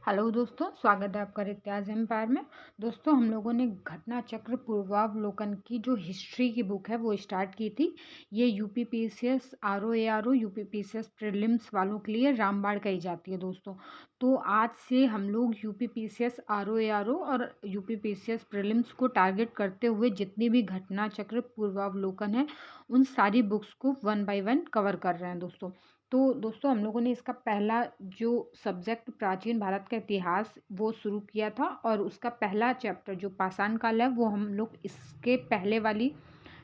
Hello दोस्तों, स्वागत है आपका रित्याज एम्पायर में। दोस्तों, हम लोगों ने घटना चक्र पूर्वावलोकन की जो हिस्ट्री की बुक है वो स्टार्ट की थी। ये यूपीपीसीएस आरओ यूपीपीसीएस प्रीलिम्स वालों के लिए रामबाण कही जाती है दोस्तों। तो आज से हम लोग यूपीपीसीएस आरओ और यूपीपीसीएस प्रीलिम्स को टारगेट करते हुए जितनी भी घटना चक्र पूर्वावलोकन है उन सारी बुक्स को वन बाय वन कवर कर रहे हैं दोस्तों। तो दोस्तों, हम लोगों ने इसका पहला जो सब्जेक्ट प्राचीन भारत का इतिहास वो शुरू किया था और उसका पहला चैप्टर जो पाषाण काल है वो हम लोग इसके पहले वाली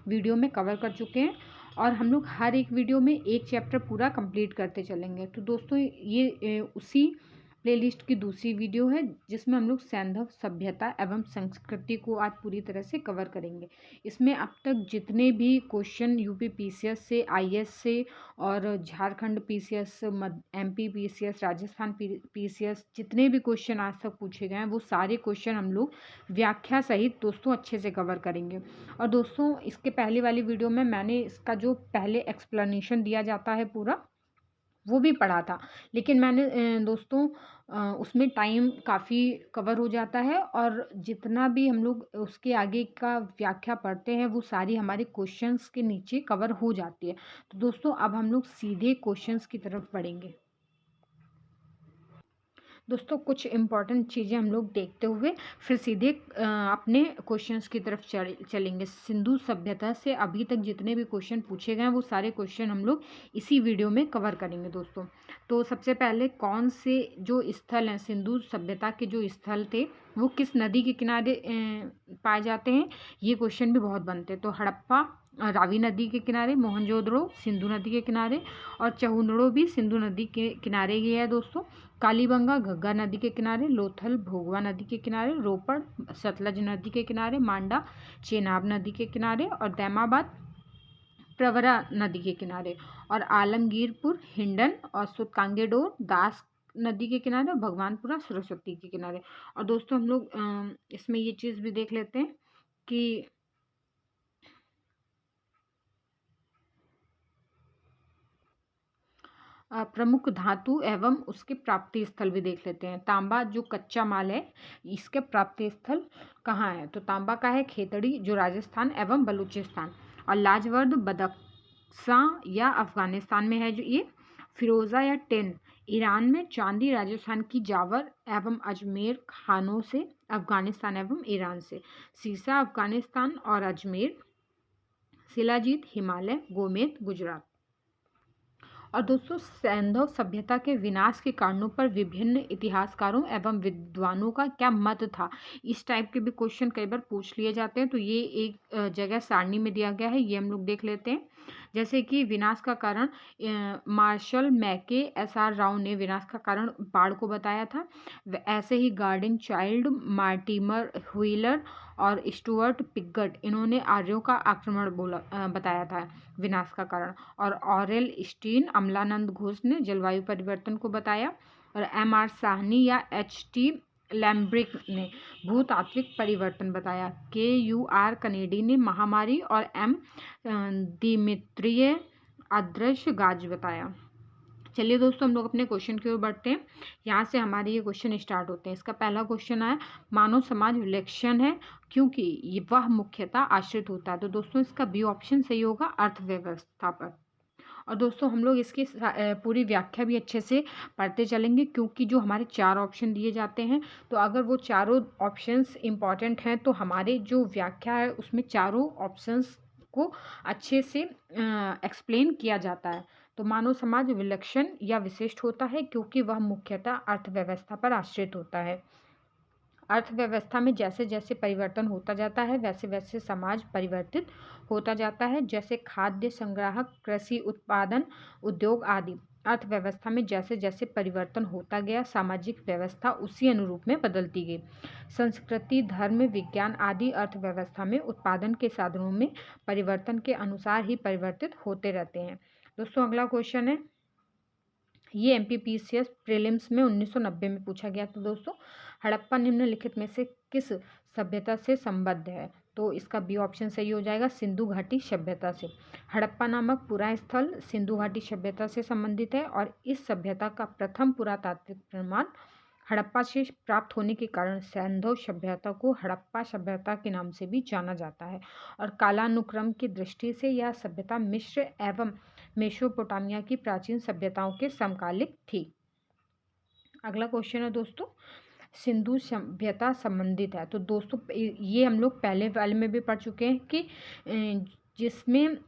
वीडियो में कवर कर चुके हैं और हम लोग हर एक वीडियो में एक चैप्टर पूरा कंप्लीट करते चलेंगे। तो दोस्तों, ये उसी प्लेलिस्ट की दूसरी वीडियो है जिसमें हम लोग सैंधव सभ्यता एवं संस्कृति को आज पूरी तरह से कवर करेंगे। इसमें अब तक जितने भी क्वेश्चन यूपी पीसीएस से, आईएएस से और Jharkhand PCS, MP PCS, Rajasthan PCS, जितने भी क्वेश्चन आज तक पूछे गए हैं वो सारे क्वेश्चन हम लोग व्याख्या सहित दोस्तों अच्छे से कवर करेंगे। और दोस्तों, इसके पहले वाली वीडियो में मैंने इसका जो पहले एक्सप्लेनेशन दिया जाता है पूरा वो भी पढ़ा था, लेकिन मैंने दोस्तों उसमें टाइम काफ़ी कवर हो जाता है और जितना भी हम लोग उसके आगे का व्याख्या पढ़ते हैं वो सारी हमारे क्वेश्चंस के नीचे कवर हो जाती है। तो दोस्तों, अब हम लोग सीधे क्वेश्चंस की तरफ बढ़ेंगे। दोस्तों, कुछ इम्पॉर्टेंट चीज़ें हम लोग देखते हुए फिर सीधे अपने क्वेश्चंस की तरफ चलेंगे। सिंधु सभ्यता से अभी तक जितने भी क्वेश्चन पूछे गए हैं वो सारे क्वेश्चन हम लोग इसी वीडियो में कवर करेंगे दोस्तों। तो सबसे पहले कौन से जो स्थल हैं सिंधु सभ्यता के जो स्थल थे वो किस नदी के किनारे पाए जाते हैं, ये क्वेश्चन भी बहुत बनते हैं। तो हड़प्पा रावी नदी के किनारे, मोहनजोदड़ो सिंधु नदी के किनारे और चहुंदड़ो भी सिंधु नदी के किनारे ही है दोस्तों। कालीबंगा घग्गर नदी के किनारे, लोथल भोगवा नदी के किनारे, रोपड़ सतलज नदी के किनारे, मांडा चेनाब नदी के किनारे और दैमाबाद प्रवरा नदी के किनारे और आलमगीरपुर हिंडन और सुतकांगेडोर दास नदी के किनारे और भगवानपुरा सरस्वती के किनारे। और दोस्तों, हम लोग इसमें ये चीज़ भी देख लेते हैं कि प्रमुख धातु एवं उसके प्राप्ति स्थल भी देख लेते हैं। तांबा जो कच्चा माल है इसके प्राप्ति स्थल कहाँ है, तो तांबा का है खेतड़ी जो राजस्थान एवं बलूचिस्तान, और लाजवर्द बदख्शां या अफगानिस्तान में है जो ये। फिरोज़ा या टिन ईरान में, चांदी राजस्थान की जावर एवं अजमेर खानों से, अफगानिस्तान एवं ईरान से। सीसा अफगानिस्तान और अजमेर। शिलाजीत हिमालय, गोमेद गुजरात। और दोस्तों, सैंधव सभ्यता के विनाश के कारणों पर विभिन्न इतिहासकारों एवं विद्वानों का क्या मत था, इस टाइप के भी क्वेश्चन कई बार पूछ लिए जाते हैं। तो ये एक जगह सारणी में दिया गया है, ये हम लोग देख लेते हैं। जैसे कि विनाश का कारण मार्शल मैके एसआर राव ने विनाश का कारण बाढ़ को बताया था। ऐसे ही गार्डिन चाइल्ड, मार्टिमर व्हीलर और स्टुअर्ट पिगट इन्होंने आर्यों का आक्रमण बताया था विनाश का कारण। और ऑरेल स्टीन, अमलानंद घोष ने जलवायु परिवर्तन को बताया। और एम आर साहनी या एच टी लैम्ब्रिक ने भूतात्विक परिवर्तन बताया। KUR कनेडी ने महामारी और एम दिमित्रिय अदृश्य गाज बताया। चलिए दोस्तों, हम लोग अपने क्वेश्चन की ओर बढ़ते हैं। यहाँ से हमारे ये क्वेश्चन स्टार्ट होते हैं। इसका पहला क्वेश्चन है, मानव समाज विलक्षण है क्योंकि ये वह मुख्यतः आश्रित होता है। तो दोस्तों, इसका बी ऑप्शन सही होगा, अर्थव्यवस्था पर। और दोस्तों, हम लोग इसकी पूरी व्याख्या भी अच्छे से पढ़ते चलेंगे क्योंकि जो हमारे चार ऑप्शन दिए जाते हैं तो अगर वो चारों ऑप्शंस इम्पॉर्टेंट हैं तो हमारे जो व्याख्या है उसमें चारों ऑप्शंस को अच्छे से एक्सप्लेन किया जाता है। तो मानव समाज विलक्षण या विशिष्ट होता है क्योंकि वह मुख्यतः अर्थव्यवस्था पर आश्रित होता है। अर्थव्यवस्था में जैसे जैसे परिवर्तन होता जाता है वैसे वैसे समाज परिवर्तित होता जाता है, जैसे खाद्य संग्राहक, कृषि उत्पादन, उद्योग आदि। अर्थव्यवस्था में जैसे जैसे परिवर्तन होता गया सामाजिक व्यवस्था उसी अनुरूप में बदलती गई। संस्कृति, धर्म, विज्ञान आदि अर्थव्यवस्था में उत्पादन के साधनों में परिवर्तन के अनुसार ही परिवर्तित होते रहते हैं। दोस्तों, अगला क्वेश्चन है, ये MPPCS प्रीलिम्स में 1990 में पूछा गया। तो दोस्तों, हड़प्पा निम्नलिखित में से किस सभ्यता से संबद्ध है, तो इसका बी ऑप्शन सही हो जाएगा, सिंधु घाटी सभ्यता से। हड़प्पा नामक पुरा स्थल सिंधु घाटी सभ्यता से संबंधित है और इस सभ्यता का प्रथम पुरातात्विक प्रमाण हड़प्पा से प्राप्त होने के कारण सैंधव सभ्यता को हड़प्पा सभ्यता के नाम से भी जाना जाता है और कालानुक्रम की दृष्टि से यह सभ्यता मिस्र एवं मेसोपोटामिया की प्राचीन सभ्यताओं के समकालिक थी। अगला क्वेश्चन है दोस्तों, सिंधु सभ्यता संबंधित है। तो दोस्तों ये हम लोग पहले वाले में भी पढ़ चुके हैं कि जिसमें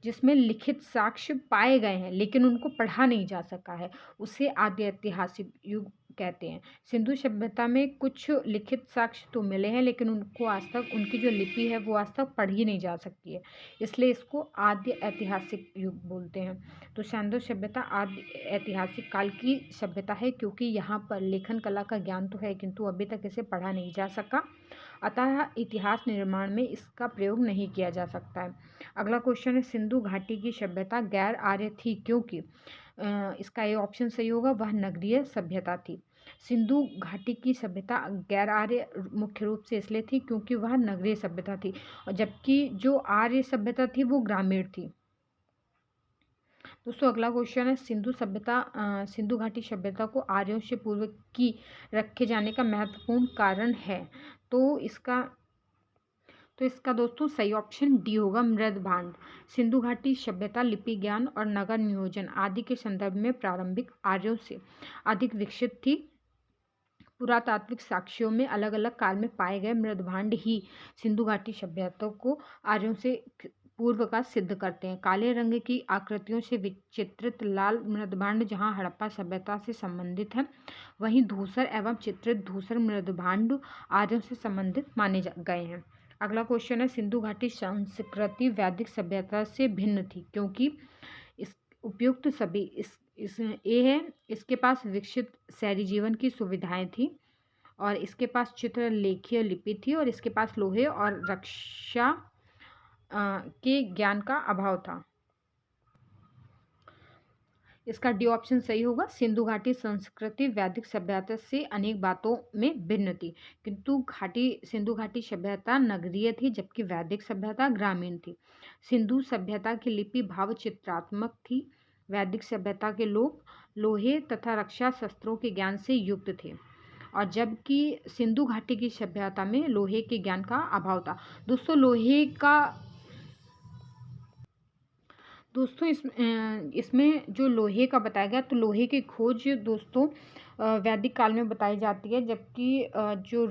जिसमें लिखित साक्ष्य पाए गए हैं लेकिन उनको पढ़ा नहीं जा सका है, उसे आदि ऐतिहासिक युग कहते हैं। सिंधु सभ्यता में कुछ लिखित साक्ष्य तो मिले हैं लेकिन उनको आज तक, उनकी जो लिपि है वो आज तक पढ़ी नहीं जा सकती है, इसलिए इसको आद्य ऐतिहासिक युग बोलते हैं। तो सिंधु सभ्यता आद्य ऐतिहासिक काल की सभ्यता है क्योंकि यहाँ पर लेखन कला का ज्ञान तो है किंतु अभी तक इसे पढ़ा नहीं जा सका, अतः इतिहास निर्माण में इसका प्रयोग नहीं किया जा सकता है। अगला क्वेश्चन है, सिंधु घाटी की सभ्यता गैर आर्य थी क्योंकि इसका ये ऑप्शन सही होगा, वह नगरीय सभ्यता थी। सिंधु घाटी की सभ्यता गैर आर्य मुख्य रूप से इसलिए थी क्योंकि वह नगरीय सभ्यता थी और जबकि जो आर्य सभ्यता थी वो ग्रामीण थी। दोस्तों अगला क्वेश्चन है, सिंधु घाटी सभ्यता को आर्यों से पूर्व की रखे जाने का महत्वपूर्ण कारण है। तो इसका दोस्तों सही ऑप्शन डी होगा, मृद भांड। सिंधु घाटी सभ्यता लिपि ज्ञान और नगर नियोजन आदि के संदर्भ में प्रारंभिक आर्यों से अधिक विकसित थी। पुरातात्विक साक्ष्यों में अलग अलग काल में पाए गए मृदभांड ही सिंधु घाटी सभ्यता को आर्यों से पूर्व का सिद्ध करते हैं। काले रंग की आकृतियों से विचित्रित लाल मृदभांड जहां हड़प्पा सभ्यता से संबंधित है, वहीं धूसर एवं चित्रित धूसर मृदभांड आर्यों से संबंधित माने गए हैं। अगला क्वेश्चन है, सिंधु घाटी संस्कृति वैदिक सभ्यता से भिन्न थी क्योंकि इस उपयुक्त सभी इस ए है, इसके पास विकसित शहरी जीवन की सुविधाएं थी और इसके पास चित्रलेखीय लिपि थी और इसके पास लोहे और रक्षा के ज्ञान का अभाव था। इसका डी ऑप्शन सही होगा, सिंधु घाटी संस्कृति वैदिक सभ्यता से अनेक बातों में भिन्न थी किंतु सिंधु घाटी सभ्यता नगरीय थी जबकि वैदिक सभ्यता ग्रामीण थी। सिंधु सभ्यता की लिपि भाव चित्रात्मक थी, वैदिक सभ्यता के लोग लोहे तथा रक्षा शस्त्रों के ज्ञान से युक्त थे और जबकि सिंधु घाटी की सभ्यता में लोहे के ज्ञान का अभाव था। दोस्तों इसमें जो लोहे का बताया गया, तो लोहे की खोज दोस्तों वैदिक काल में बताई जाती है जबकि जो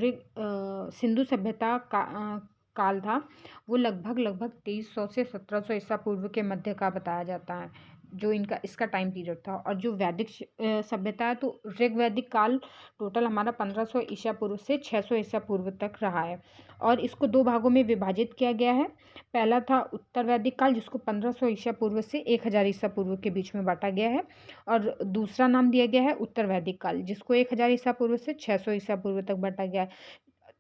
सिंधु सभ्यता काल था वो लगभग 2300 से 1700 ईसा पूर्व के मध्य का बताया जाता है, जो इसका टाइम पीरियड था। और जो वैदिक सभ्यता है तो ऋग्वैदिक काल टोटल हमारा 1500 ईसा पूर्व से 600 ईसा पूर्व तक रहा है और इसको दो भागों में विभाजित किया गया है। पहला था उत्तर वैदिक काल जिसको 1500 ईसा पूर्व से 1000 ईसा पूर्व के बीच में बांटा गया है और दूसरा नाम दिया गया है उत्तर वैदिक काल जिसको 1000 ईसा पूर्व से 600 ईसा पूर्व तक बांटा गया है।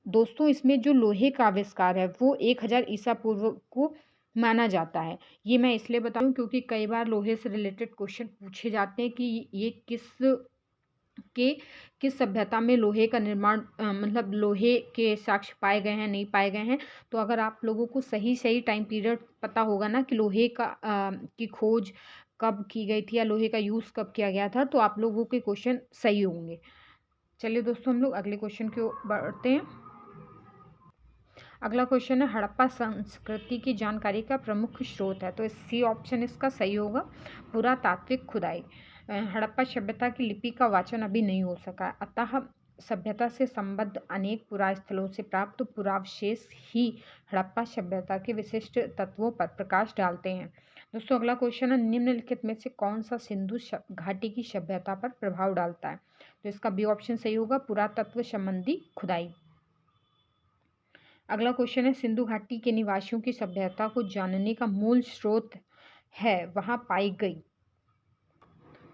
दोस्तों इसमें जो लोहे का आविष्कार है वो 1000 ईसा पूर्व को माना जाता है। ये मैं इसलिए बता रही हूँ क्योंकि कई बार लोहे से रिलेटेड क्वेश्चन पूछे जाते हैं कि ये किस सभ्यता में लोहे का निर्माण मतलब लोहे के साक्ष्य पाए गए हैं, नहीं पाए गए हैं। तो अगर आप लोगों को सही टाइम पीरियड पता होगा ना कि लोहे की खोज कब की गई थी या लोहे का यूज़ कब किया गया था, तो आप लोगों के क्वेश्चन सही होंगे। चलिए दोस्तों हम लोग अगले क्वेश्चन की ओर बढ़ते हैं। अगला क्वेश्चन है, हड़प्पा संस्कृति की जानकारी का प्रमुख स्रोत है। तो सी ऑप्शन इसका सही होगा, पुरातात्विक खुदाई। हड़प्पा सभ्यता की लिपि का वाचन अभी नहीं हो सका, अतः सभ्यता से संबद्ध अनेक पुरास्थलों से प्राप्त पुरावशेष ही हड़प्पा सभ्यता के विशिष्ट तत्वों पर प्रकाश डालते हैं। दोस्तों अगला क्वेश्चन है, निम्नलिखित में से कौन सा सिंधु घाटी की सभ्यता पर प्रभाव डालता है। तो इसका बी ऑप्शन सही होगा, पुरातत्व संबंधी खुदाई। अगला क्वेश्चन है, सिंधु घाटी के निवासियों की सभ्यता को जानने का मूल स्रोत है वहां पाई गई।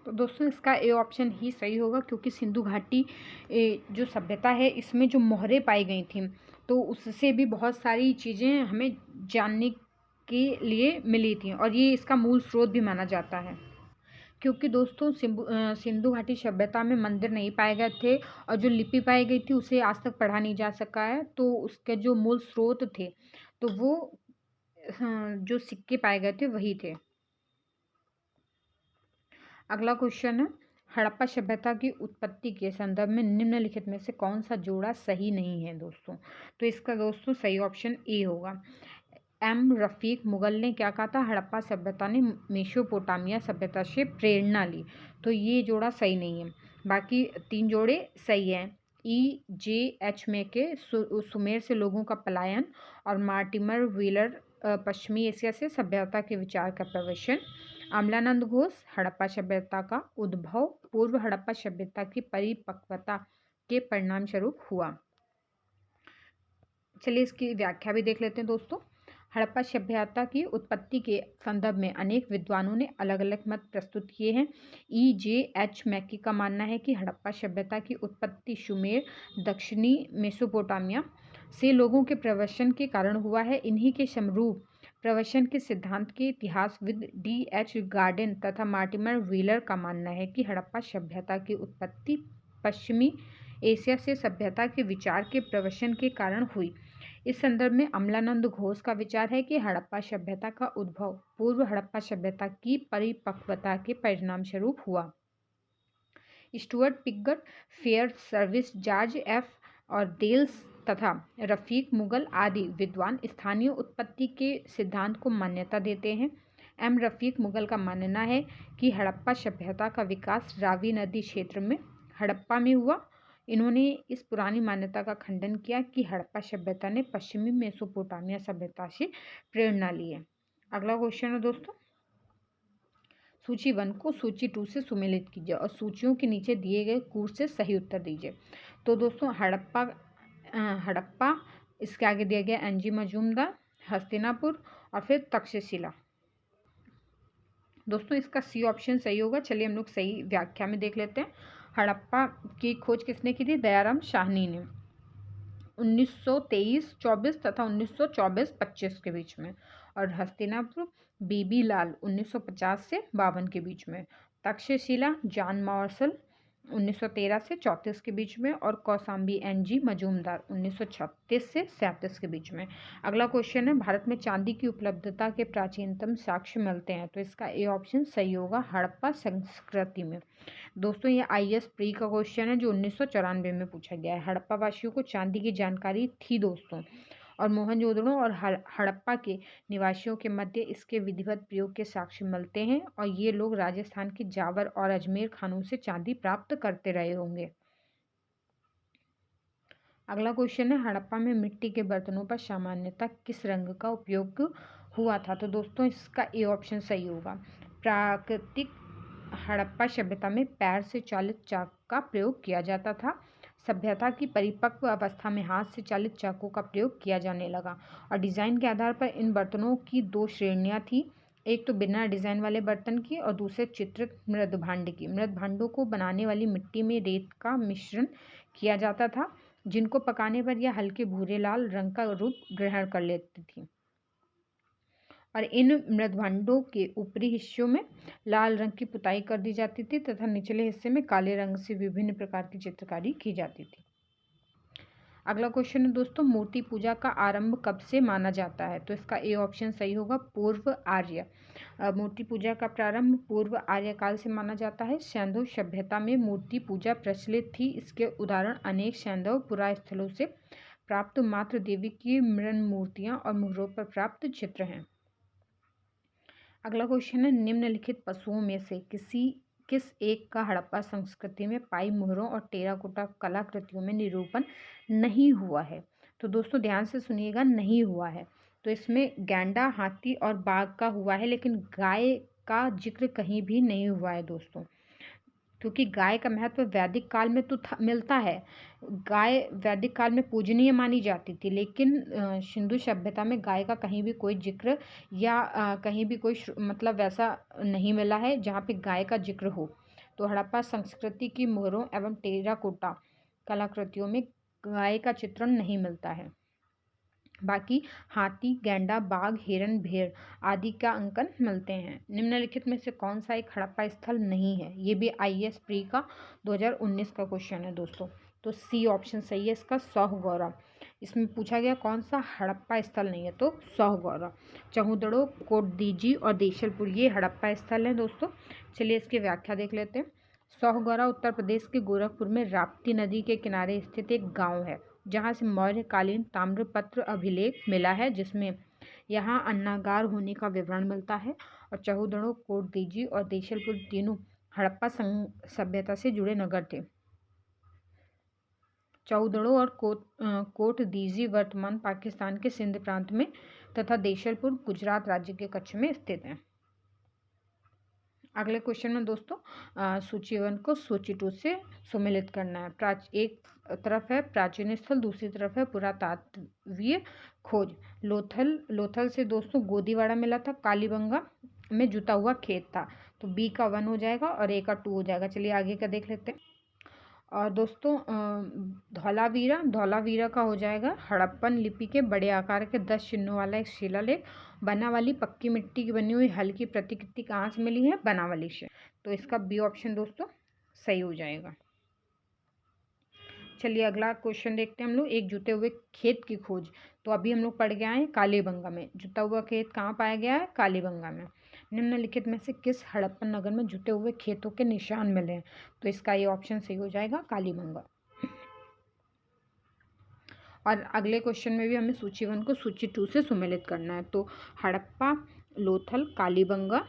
तो दोस्तों इसका ए ऑप्शन ही सही होगा क्योंकि सिंधु घाटी जो सभ्यता है इसमें जो मोहरें पाई गई थी तो उससे भी बहुत सारी चीज़ें हमें जानने के लिए मिली थी और ये इसका मूल स्रोत भी माना जाता है। क्योंकि दोस्तों सिंधु घाटी सभ्यता में मंदिर नहीं पाए गए थे और जो लिपि पाई गई थी उसे आज तक पढ़ा नहीं जा सका है, तो उसके जो मूल स्रोत थे तो वो जो सिक्के पाए गए थे वही थे। अगला क्वेश्चन है, हड़प्पा सभ्यता की उत्पत्ति के संदर्भ में निम्नलिखित में से कौन सा जोड़ा सही नहीं है दोस्तों? तो इसका दोस्तों सही ऑप्शन ए होगा। एम रफीक मुगल ने क्या कहा था? हड़प्पा सभ्यता ने मेसोपोटामिया सभ्यता से प्रेरणा ली। तो ये जोड़ा सही नहीं है। बाकी 3 जोड़े सही हैं। ई जे एच मेके सुमेर से लोगों का पलायन और मार्टिमर व्हीलर पश्चिमी एशिया से सभ्यता के विचार का प्रवचन। अमलानंद घोष हड़प्पा सभ्यता का उद्भव पूर्व हड़प्पा सभ्यता की परिपक्वता के परिणाम स्वरूप हुआ। चलिए इसकी व्याख्या भी देख लेते हैं दोस्तों। हड़प्पा सभ्यता की उत्पत्ति के संदर्भ में अनेक विद्वानों ने अलग अलग मत प्रस्तुत किए हैं। ई जे एच मैकी का मानना है कि हड़प्पा सभ्यता की उत्पत्ति सुमेर दक्षिणी मेसोपोटामिया से लोगों के प्रवसन के कारण हुआ है। इन्हीं के समरूप प्रवसन के सिद्धांत के इतिहासविद डी एच गार्डन तथा मार्टिमर व्हीलर का मानना है कि हड़प्पा सभ्यता की उत्पत्ति पश्चिमी एशिया से सभ्यता के विचार के प्रवसन के कारण हुई। इस संदर्भ में अमलानंद घोष का विचार है कि हड़प्पा सभ्यता का उद्भव पूर्व हड़प्पा सभ्यता की परिपक्वता के परिणाम स्वरूप हुआ। Stuart Piggott, fair service, George F और डेल्स तथा रफीक मुगल आदि विद्वान स्थानीय उत्पत्ति के सिद्धांत को मान्यता देते हैं। एम रफीक मुगल का मानना है कि हड़प्पा सभ्यता का विकास रावी नदी क्षेत्र में हड़प्पा में हुआ। इन्होंने इस पुरानी मान्यता का खंडन किया कि हड़प्पा सभ्यता ने पश्चिमी मेसोपोटामिया सभ्यता से प्रेरणा ली है। अगला क्वेश्चन है दोस्तों, सूची 1 को सूची 2 से सुमेलित कीजिए और सूचियों के नीचे दिए गए कूट से सही उत्तर दीजिए। तो दोस्तों हड़प्पा इसके आगे दिया गया एनजी मजूमदार, हस्तिनापुर और फिर तक्षशिला। दोस्तों इसका सी ऑप्शन सही होगा। चलिए हम लोग सही व्याख्या में देख लेते हैं। हड़प्पा की खोज किसने की थी? दयाराम साहनी ने 1923-24 तथा 1924-25 के बीच में। और हस्तिनापुर बीबी लाल 1950 से 52 के बीच में। तक्षशिला जॉन मार्शल 1913 से 34 के बीच में। और कौसाम्बी एनजी मजूमदार 1936 से 37 के बीच में। अगला क्वेश्चन है, भारत में चांदी की उपलब्धता के प्राचीनतम साक्ष्य मिलते हैं। तो इसका ए ऑप्शन सही होगा, हड़प्पा संस्कृति में। दोस्तों ये IAS प्री का क्वेश्चन है जो 1994 में पूछा गया है। हड़प्पा वासियों को चांदी की जानकारी थी दोस्तों, और मोहनजोदड़ो और हड़प्पा के निवासियों के मध्य इसके विधिवत प्रयोग के साक्ष्य मिलते हैं। और ये लोग राजस्थान के जावर और अजमेर खानों से चांदी प्राप्त करते रहे होंगे। अगला क्वेश्चन है, हड़प्पा में मिट्टी के बर्तनों पर सामान्यतः किस रंग का उपयोग हुआ था? तो दोस्तों इसका ए ऑप्शन सही होगा। प्राकृतिक हड़प्पा सभ्यता में पैर से चालित चाक का प्रयोग किया जाता था। सभ्यता की परिपक्व अवस्था में हाथ से चालित चाकों का प्रयोग किया जाने लगा। और डिज़ाइन के आधार पर इन बर्तनों की 2 श्रेणियां थी, एक तो बिना डिज़ाइन वाले बर्तन की और दूसरे चित्रित मृद भांड की। मृद भांडों को बनाने वाली मिट्टी में रेत का मिश्रण किया जाता था, जिनको पकाने पर यह हल्के भूरे लाल रंग का रूप ग्रहण कर लेती थी। और इन मृदभांडों के ऊपरी हिस्सों में लाल रंग की पुताई कर दी जाती थी तथा निचले हिस्से में काले रंग से विभिन्न प्रकार की चित्रकारी की जाती थी। अगला क्वेश्चन है दोस्तों, मूर्ति पूजा का आरंभ कब से माना जाता है? तो इसका ए ऑप्शन सही होगा, पूर्व आर्य। मूर्ति पूजा का प्रारंभ पूर्व आर्य काल से माना जाता है। सैंधव सभ्यता में मूर्ति पूजा प्रचलित थी। इसके उदाहरण अनेक सैंधव पुरा स्थलों से प्राप्त मातृ देवी की मृण मूर्तियां और मुहरों पर प्राप्त चित्र हैं। अगला क्वेश्चन है, निम्नलिखित पशुओं में से किस एक का हड़प्पा संस्कृति में पाई मुहरों और टेराकोटा कलाकृतियों में निरूपण नहीं हुआ है? तो दोस्तों ध्यान से सुनिएगा, नहीं हुआ है। तो इसमें गैंडा, हाथी और बाघ का हुआ है, लेकिन गाय का जिक्र कहीं भी नहीं हुआ है दोस्तों, क्योंकि गाय का महत्व वैदिक काल में तो मिलता है। गाय वैदिक काल में पूजनीय मानी जाती थी, लेकिन सिंधु सभ्यता में गाय का कहीं भी कोई जिक्र या कहीं भी कोई मतलब वैसा नहीं मिला है जहाँ पे गाय का जिक्र हो। तो हड़प्पा संस्कृति की मोहरों एवं टेराकोटा कलाकृतियों में गाय का चित्रण नहीं मिलता है। बाकी हाथी, गैंडा, बाघ, हिरन, भेड़ आदि का अंकन मिलते हैं। निम्नलिखित में से कौन सा एक हड़प्पा स्थल नहीं है? ये भी IAS प्री का 2019 का क्वेश्चन है दोस्तों। तो सी ऑप्शन सही है इसका, सौहगौरा। इसमें पूछा गया कौन सा हड़प्पा स्थल नहीं है, तो सौहगौरा। चहुदड़ो, कोटदीजी और देशलपुर ये हड़प्पा स्थल हैं दोस्तों। चलिए इसकी व्याख्या देख लेते हैं। सौगौरा उत्तर प्रदेश के गोरखपुर में राप्ती नदी के किनारे स्थित एक गांव है, जहां से मौर्यकालीन ताम्रपत्र अभिलेख मिला है, जिसमें यहाँ अन्नागार होने का विवरण मिलता है। और चहूदड़ो, कोटदीजी और देशलपुर तीनों हड़प्पा सभ्यता से जुड़े नगर थे। चौदड़ो और कोटदीजी वर्तमान पाकिस्तान के सिंध प्रांत में तथा देशलपुर गुजरात राज्य के कच्छ में स्थित हैं। अगले क्वेश्चन में दोस्तों सूची 1 को सूची 2 से सुमेलित करना है। एक तरफ है प्राचीन स्थल, दूसरी तरफ है पुरातात्वीय खोज। लोथल से दोस्तों गोदीवाड़ा मिला था, कालीबंगा में जुता हुआ खेत था। तो बी का 1 हो जाएगा और ए का 2 हो जाएगा। चलिए आगे का देख लेते हैं। और दोस्तों धौलावीरा का हो जाएगा हड़प्पन लिपि के बड़े आकार के 10 चिन्हों वाला एक शिलालेख। बनावली पक्की मिट्टी की बनी हुई हल्की प्रतिकृति कहाँ से मिली है? बनावली से। तो इसका बी ऑप्शन दोस्तों सही हो जाएगा। चलिए अगला क्वेश्चन देखते हैं हम लोग। एक जुते हुए खेत की खोज। तो अभी हम लोग पढ़ गए हैं कालीबंगा में। जुता हुआ खेत कहाँ पाया गया है? कालीबंगा में। निम्नलिखित में से किस हड़प्पन नगर में जुटे हुए खेतों के निशान मिले हैं? तो इसका ये ऑप्शन सही हो जाएगा, कालीबंगा। और अगले क्वेश्चन में भी हमें सूची 1 को सूची 2 से सुमेलित करना है। तो हड़प्पा, लोथल, कालीबंगा,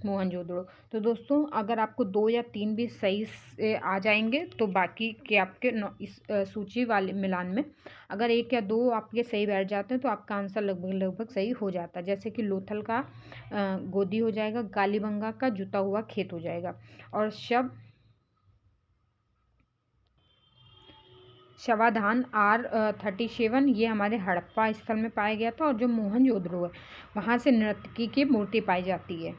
मोहनजोदड़ो। तो दोस्तों अगर आपको 2 या 3 भी सही से आ जाएंगे तो बाकी के आपके इस सूची वाले मिलान में अगर 1 या 2 आपके सही बैठ जाते हैं तो आपका आंसर लगभग सही हो जाता है। जैसे कि लोथल का गोदी हो जाएगा, कालीबंगा का जुता हुआ खेत हो जाएगा, और शवाधान R37 ये हमारे हड़प्पा स्थल में पाया गया था। और जो मोहनजोदड़ो है वहाँ से नर्तकी की मूर्ति पाई जाती है।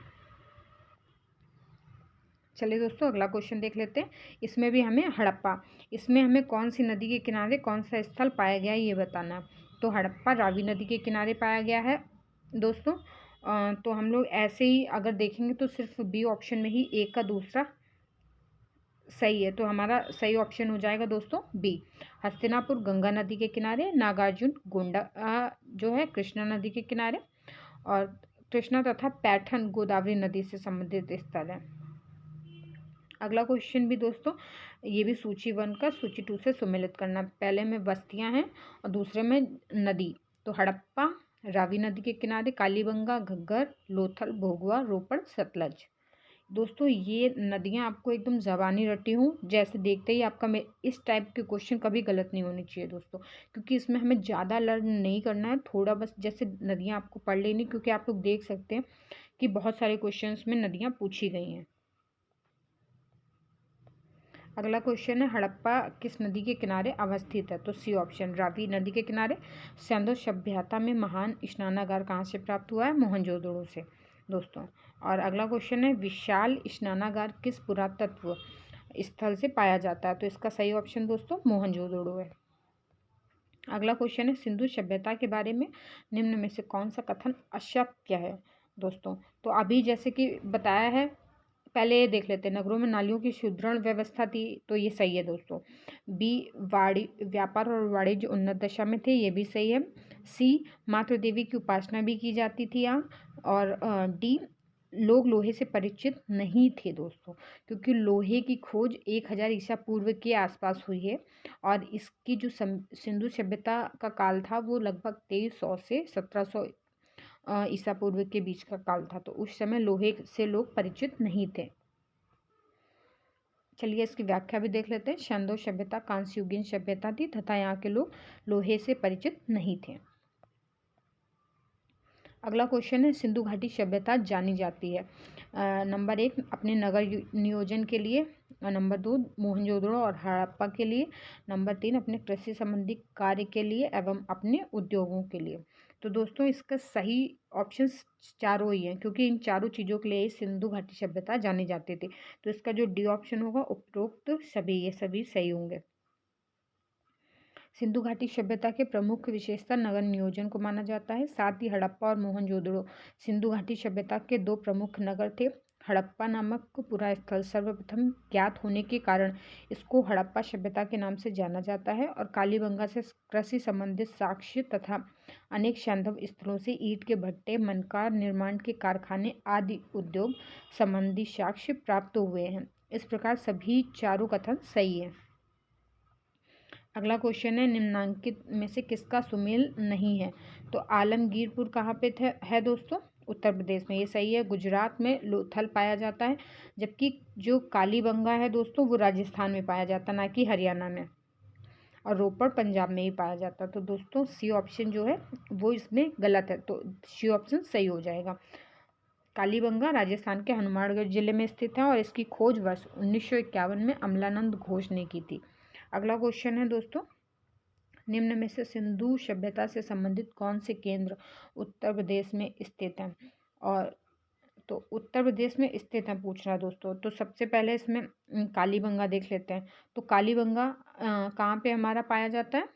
चलिए दोस्तों अगला क्वेश्चन देख लेते हैं। इसमें भी हमें इसमें हमें कौन सी नदी के किनारे कौन सा स्थल पाया गया है ये बताना है। तो हड़प्पा रावी नदी के किनारे पाया गया है दोस्तों। तो हम लोग ऐसे ही अगर देखेंगे तो सिर्फ बी ऑप्शन में ही एक का दूसरा सही है। तो हमारा सही ऑप्शन हो जाएगा दोस्तों बी। हस्तिनापुर गंगा नदी के किनारे, नागार्जुन गोंडा जो है कृष्णा नदी के किनारे, और कृष्णा तथा पैठन गोदावरी नदी से संबंधित स्थल है। अगला क्वेश्चन भी दोस्तों ये भी सूची 1 का सूची 2 से सुमेलित करना। पहले में बस्तियां हैं और दूसरे में नदी। तो हड़प्पा रावी नदी के किनारे, कालीबंगा, घग्गर, लोथल, भोगवा, रोपड़, सतलज। दोस्तों ये नदियाँ आपको एकदम ज़बानी रटी हूँ, जैसे देखते ही आपका इस टाइप के क्वेश्चन कभी गलत नहीं होने चाहिए दोस्तों, क्योंकि इसमें हमें ज़्यादा लर्न नहीं करना है, थोड़ा बस जैसे नदियाँ आपको पढ़ लेनी, क्योंकि आप लोग देख सकते हैं कि बहुत सारे क्वेश्चंस में नदियाँ पूछी गई हैं। अगला क्वेश्चन है हड़प्पा किस नदी के किनारे अवस्थित है? तो सी ऑप्शन रावी नदी के किनारे। सिंधु सभ्यता में महान स्नानागार कहाँ से प्राप्त हुआ है? मोहनजोदड़ो से दोस्तों। और अगला क्वेश्चन है विशाल स्नानागार किस पुरातत्व स्थल से पाया जाता है? तो इसका सही ऑप्शन दोस्तों मोहनजोदड़ो है। अगला क्वेश्चन है सिंधु सभ्यता के बारे में निम्न में से कौन सा कथन असत्य है दोस्तों? तो अभी जैसे कि बताया है, पहले ये देख लेते हैं। नगरों में नालियों की सुदृढ़ व्यवस्था थी, तो ये सही है दोस्तों। बी व्यापार और वाणिज्य उन्नत दशा में थे, ये भी सही है। सी मातृ देवी की उपासना भी की जाती थी यहाँ। और डी लोग लोहे से परिचित नहीं थे दोस्तों, क्योंकि लोहे की खोज 1000 ईसा पूर्व के आसपास हुई है। और इसकी जो सिंधु सभ्यता का काल था वो लगभग 2300 से 1700 ईसा पूर्व के बीच का काल था। तो उस समय लोहे से लोग परिचित नहीं थे। चलिए इसकी व्याख्या भी देख लेते हैं। सिंधु सभ्यता कांस्ययुगीन सभ्यता थी तथा यहाँ के लोग लोहे से परिचित नहीं थे। अगला क्वेश्चन है सिंधु घाटी सभ्यता जानी जाती है नंबर 1 अपने नगर नियोजन के लिए, नंबर 2 मोहनजोदड़ो और हड़प्पा के लिए, नंबर 3 अपने कृषि संबंधी कार्य के लिए एवं अपने उद्योगों के लिए। तो दोस्तों इसका सही ऑप्शन चारों ही हैं, क्योंकि इन चारों चीज़ों के लिए सिंधु घाटी सभ्यता जानी जाती थी। तो इसका जो डी ऑप्शन होगा उपरोक्त सभी ये सभी सही होंगे। सिंधु घाटी सभ्यता के प्रमुख विशेषता नगर नियोजन को माना जाता है। साथ ही हड़प्पा और मोहनजोदड़ो सिंधु घाटी सभ्यता के 2 प्रमुख नगर थे। हड़प्पा नामक पूरा स्थल सर्वप्रथम ज्ञात होने के कारण इसको हड़प्पा सभ्यता के नाम से जाना जाता है। और कालीबंगा से कृषि संबंधित साक्ष्य तथा अनेक सैंधव स्थलों से ईंट के भट्टे, मनकार निर्माण के कारखाने आदि उद्योग संबंधी साक्ष्य प्राप्त हुए हैं। इस प्रकार सभी चारों कथन सही है। अगला क्वेश्चन है, निम्नांकित में से किसका सुमेल नहीं है? तो आलमगीरपुर कहाँ पे है दोस्तों? उत्तर प्रदेश में, ये सही है। गुजरात में लोथल पाया जाता है, जबकि जो कालीबंगा है दोस्तों वो राजस्थान में पाया जाता है, ना कि हरियाणा में। और रोपड़ पंजाब में ही पाया जाता है। तो दोस्तों सी ऑप्शन जो है वो इसमें गलत है, तो सी ऑप्शन सही हो जाएगा। कालीबंगा राजस्थान के हनुमानगढ़ जिले में स्थित है और इसकी खोज वर्ष 1951 में अमलानंद घोष ने की थी। अगला क्वेश्चन है दोस्तों, निम्न में से सिंधु सभ्यता से संबंधित कौन से केंद्र उत्तर प्रदेश में स्थित हैं? और तो उत्तर प्रदेश में स्थित है पूछ रहा है दोस्तों। तो सबसे पहले इसमें कालीबंगा देख लेते हैं। तो कालीबंगा कहाँ पे हमारा पाया जाता है?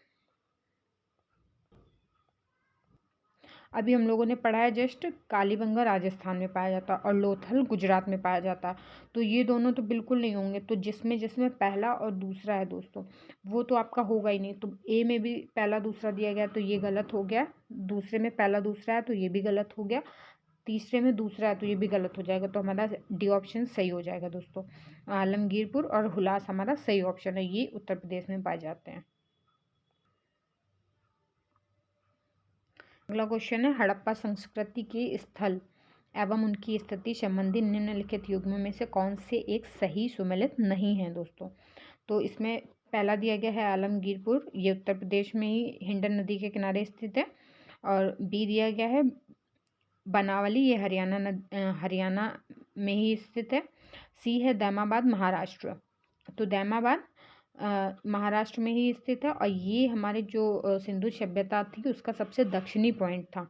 अभी हम लोगों ने पढ़ा है जस्ट, कालीबंगा राजस्थान में पाया जाता है और लोथल गुजरात में पाया जाता है। तो ये दोनों तो बिल्कुल नहीं होंगे। तो जिसमें जिसमें पहला और दूसरा है दोस्तों वो तो आपका होगा ही नहीं। तो ए में भी पहला दूसरा दिया गया तो ये गलत हो गया, दूसरे में पहला दूसरा है तो ये भी गलत हो गया, तीसरे में दूसरा है तो ये भी गलत हो जाएगा। तो हमारा डी ऑप्शन सही हो जाएगा दोस्तों। आलमगीरपुर और हुलास हमारा सही ऑप्शन है, ये उत्तर प्रदेश में पाए जाते हैं। अगला क्वेश्चन है, हड़प्पा संस्कृति के स्थल एवं उनकी स्थिति संबंधी निम्नलिखित युग्म में से कौन से एक सही सुमेलित नहीं है दोस्तों? तो इसमें पहला दिया गया है आलमगीरपुर, ये उत्तर प्रदेश में ही हिंडन नदी के किनारे स्थित है। और बी दिया गया है बनावली, ये हरियाणा में ही स्थित है। सी है दैमाबाद महाराष्ट्र, तो दैमाबाद महाराष्ट्र में ही स्थित है और ये हमारे जो सिंधु सभ्यता थी उसका सबसे दक्षिणी पॉइंट था।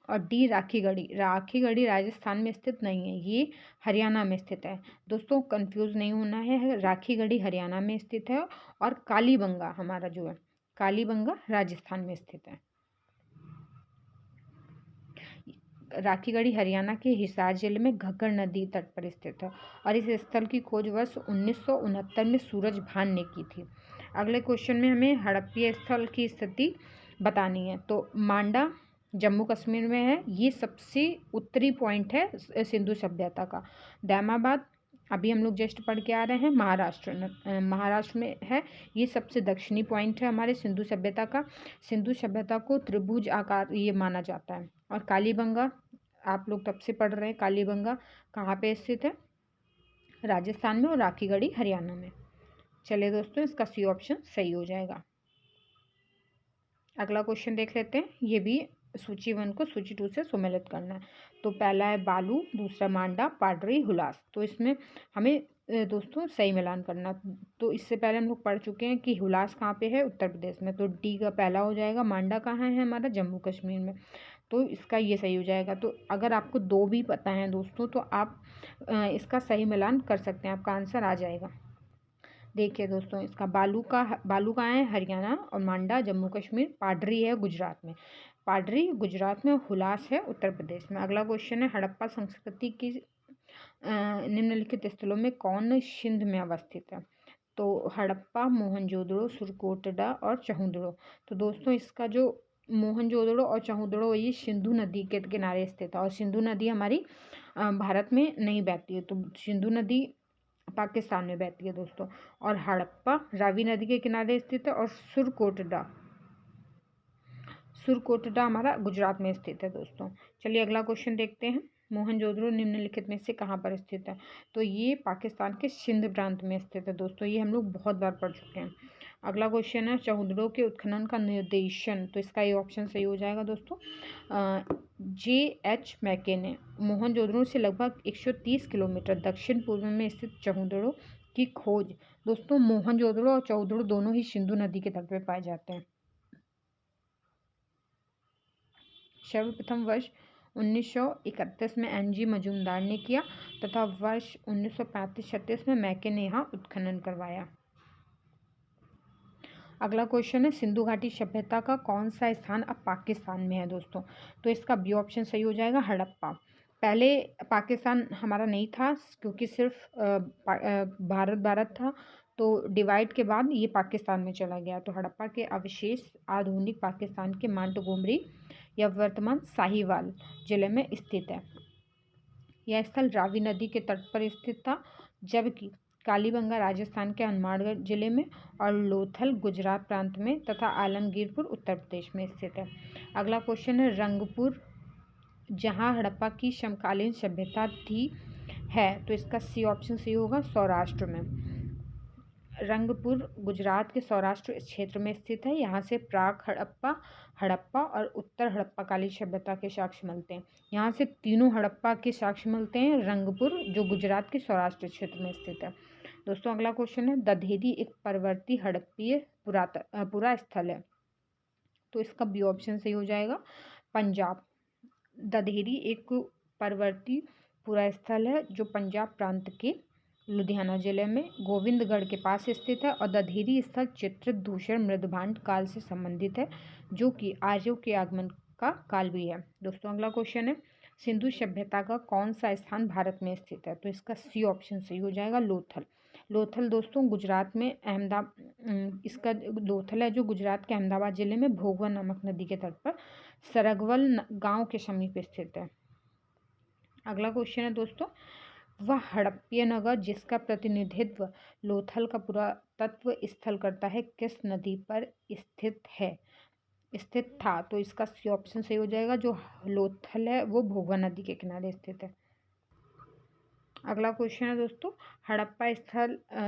और डी राखीगढ़ी राजस्थान में स्थित नहीं है, ये हरियाणा में स्थित है। दोस्तों कंफ्यूज नहीं होना है, राखीगढ़ी हरियाणा में स्थित है और कालीबंगा हमारा जो है कालीबंगा राजस्थान में स्थित है। राखीगढ़ी हरियाणा के हिसार जिले में घग्गर नदी तट पर स्थित है और इस स्थल की खोज वर्ष 1969 में सूरज भान ने की थी। अगले क्वेश्चन में हमें हड़प्पीय स्थल की स्थिति बतानी है। तो मांडा जम्मू कश्मीर में है, ये सबसे उत्तरी पॉइंट है सिंधु सभ्यता का। दैमाबाद अभी हम लोग जस्ट पढ़ के आ रहे हैं, महाराष्ट्र में है, ये सबसे दक्षिणी पॉइंट है हमारे सिंधु सभ्यता का। सिंधु सभ्यता को त्रिभुज आकार ये माना जाता है। और कालीबंगा आप लोग तब से पढ़ रहे हैं, कालीबंगा कहाँ पे स्थित है? राजस्थान में और राखीगढ़ी हरियाणा में। चलिए दोस्तों इसका सी ऑप्शन सही हो जाएगा। अगला क्वेश्चन देख लेते हैं, ये भी सूची 1 को सूची 2 से सुमेलित करना है। तो पहला है बालू, दूसरा मांडा, पाडरी, हुलास। तो इसमें हमें दोस्तों सही मिलान करना। तो इससे पहले हम लोग पढ़ चुके हैं कि हुलास कहाँ पे है? उत्तर प्रदेश में, तो डी का पहला हो जाएगा। मांडा कहाँ है? हमारा जम्मू कश्मीर में, तो इसका ये सही हो जाएगा। तो अगर आपको 2 भी पता है दोस्तों तो आप इसका सही मिलान कर सकते हैं, आपका आंसर आ जाएगा। देखिए दोस्तों, इसका बालू कहाँ है? हरियाणा, और मांडा जम्मू कश्मीर, पाडरी है गुजरात में, पाडरी गुजरात में, हुलास है उत्तर प्रदेश में। अगला क्वेश्चन है, हड़प्पा संस्कृति की निम्नलिखित स्थलों में कौन सिंध में अवस्थित है? तो हड़प्पा, मोहनजोदड़ो, सुरकोटडा और चहुंदड़ो। तो दोस्तों इसका जो मोहनजोदड़ो और चहुंदड़ो ये सिंधु नदी के किनारे स्थित है और सिंधु नदी हमारी भारत में नहीं बहती है, तो सिंधु नदी पाकिस्तान में बहती है दोस्तों। और हड़प्पा रावी नदी के किनारे स्थित है और सुरकोटडा हमारा गुजरात में स्थित है दोस्तों। चलिए अगला क्वेश्चन देखते हैं, मोहनजोदड़ो निम्नलिखित में से कहाँ पर स्थित है? तो ये पाकिस्तान के सिंध प्रांत में स्थित है दोस्तों, ये हम लोग बहुत बार पढ़ चुके हैं। अगला क्वेश्चन है, चहुंदड़ो के उत्खनन का निर्देशन। तो इसका ये ऑप्शन सही हो जाएगा दोस्तों, J.H. मैके ने। मोहनजोदड़ो से लगभग 130 किलोमीटर दक्षिण पूर्व में स्थित चहुंदड़ो की खोज। दोस्तों मोहनजोदड़ो और चहुंदड़ो दोनों ही सिंधु नदी के तट पर पाए जाते हैं। सर्वप्रथम वर्ष 1931 में NG मजूमदार ने किया तथा वर्ष 1935-36 में मैके ने यहाँ उत्खनन करवाया। अगला क्वेश्चन है, सिंधु घाटी सभ्यता का कौन सा स्थान अब पाकिस्तान में है दोस्तों? तो इसका बी ऑप्शन सही हो जाएगा, हड़प्पा। पहले पाकिस्तान हमारा नहीं था क्योंकि सिर्फ भारत था, तो डिवाइड के बाद ये पाकिस्तान में चला गया। तो हड़प्पा के अवशेष आधुनिक पाकिस्तान के मांटगोमरी या वर्तमान साहिवाल जिले में स्थित है। यह स्थल रावी नदी के तट पर स्थित था, जबकि कालीबंगा राजस्थान के हनुमानगढ़ जिले में और लोथल गुजरात प्रांत में तथा आलमगीरपुर उत्तर प्रदेश में स्थित है। अगला क्वेश्चन है रंगपुर, जहाँ हड़प्पा की समकालीन सभ्यता थी है, तो इसका सी ऑप्शन सही होगा, सौराष्ट्र में। रंगपुर गुजरात के सौराष्ट्र क्षेत्र में स्थित है। यहाँ से प्राक हड़प्पा और उत्तर हड़प्पा कालीन सभ्यता के साक्ष्य मिलते हैं। यहाँ से तीनों हड़प्पा के साक्ष्य मिलते हैं रंगपुर, जो गुजरात के सौराष्ट्र क्षेत्र में स्थित है। दोस्तों अगला क्वेश्चन है दधेरी एक परवर्ती हड़प्पीय पुरा स्थल है, तो इसका बी ऑप्शन सही हो जाएगा, पंजाब। दधेरी एक परवर्ती पुरा स्थल है जो पंजाब प्रांत के लुधियाना जिले में गोविंदगढ़ के पास स्थित है और दधेरी स्थल चित्रित धूसर मृदभांड काल से संबंधित है, जो कि आर्यों के आगमन का काल भी है। दोस्तों अगला क्वेश्चन है सिंधु सभ्यता का कौन सा स्थान भारत में स्थित है, तो इसका सी ऑप्शन सही हो जाएगा, लोथल। लोथल दोस्तों गुजरात में इसका लोथल है जो गुजरात के अहमदाबाद जिले में भोगवा नामक नदी के तट पर सरगवल गांव के समीप स्थित है। अगला क्वेश्चन है दोस्तों वह हड़प्पीय नगर जिसका प्रतिनिधित्व लोथल का पुरातत्व स्थल करता है किस नदी पर स्थित था, तो इसका सी ऑप्शन सही हो जाएगा, जो लोथल है वो भोगवा नदी के किनारे स्थित है। अगला क्वेश्चन है दोस्तों हड़प्पा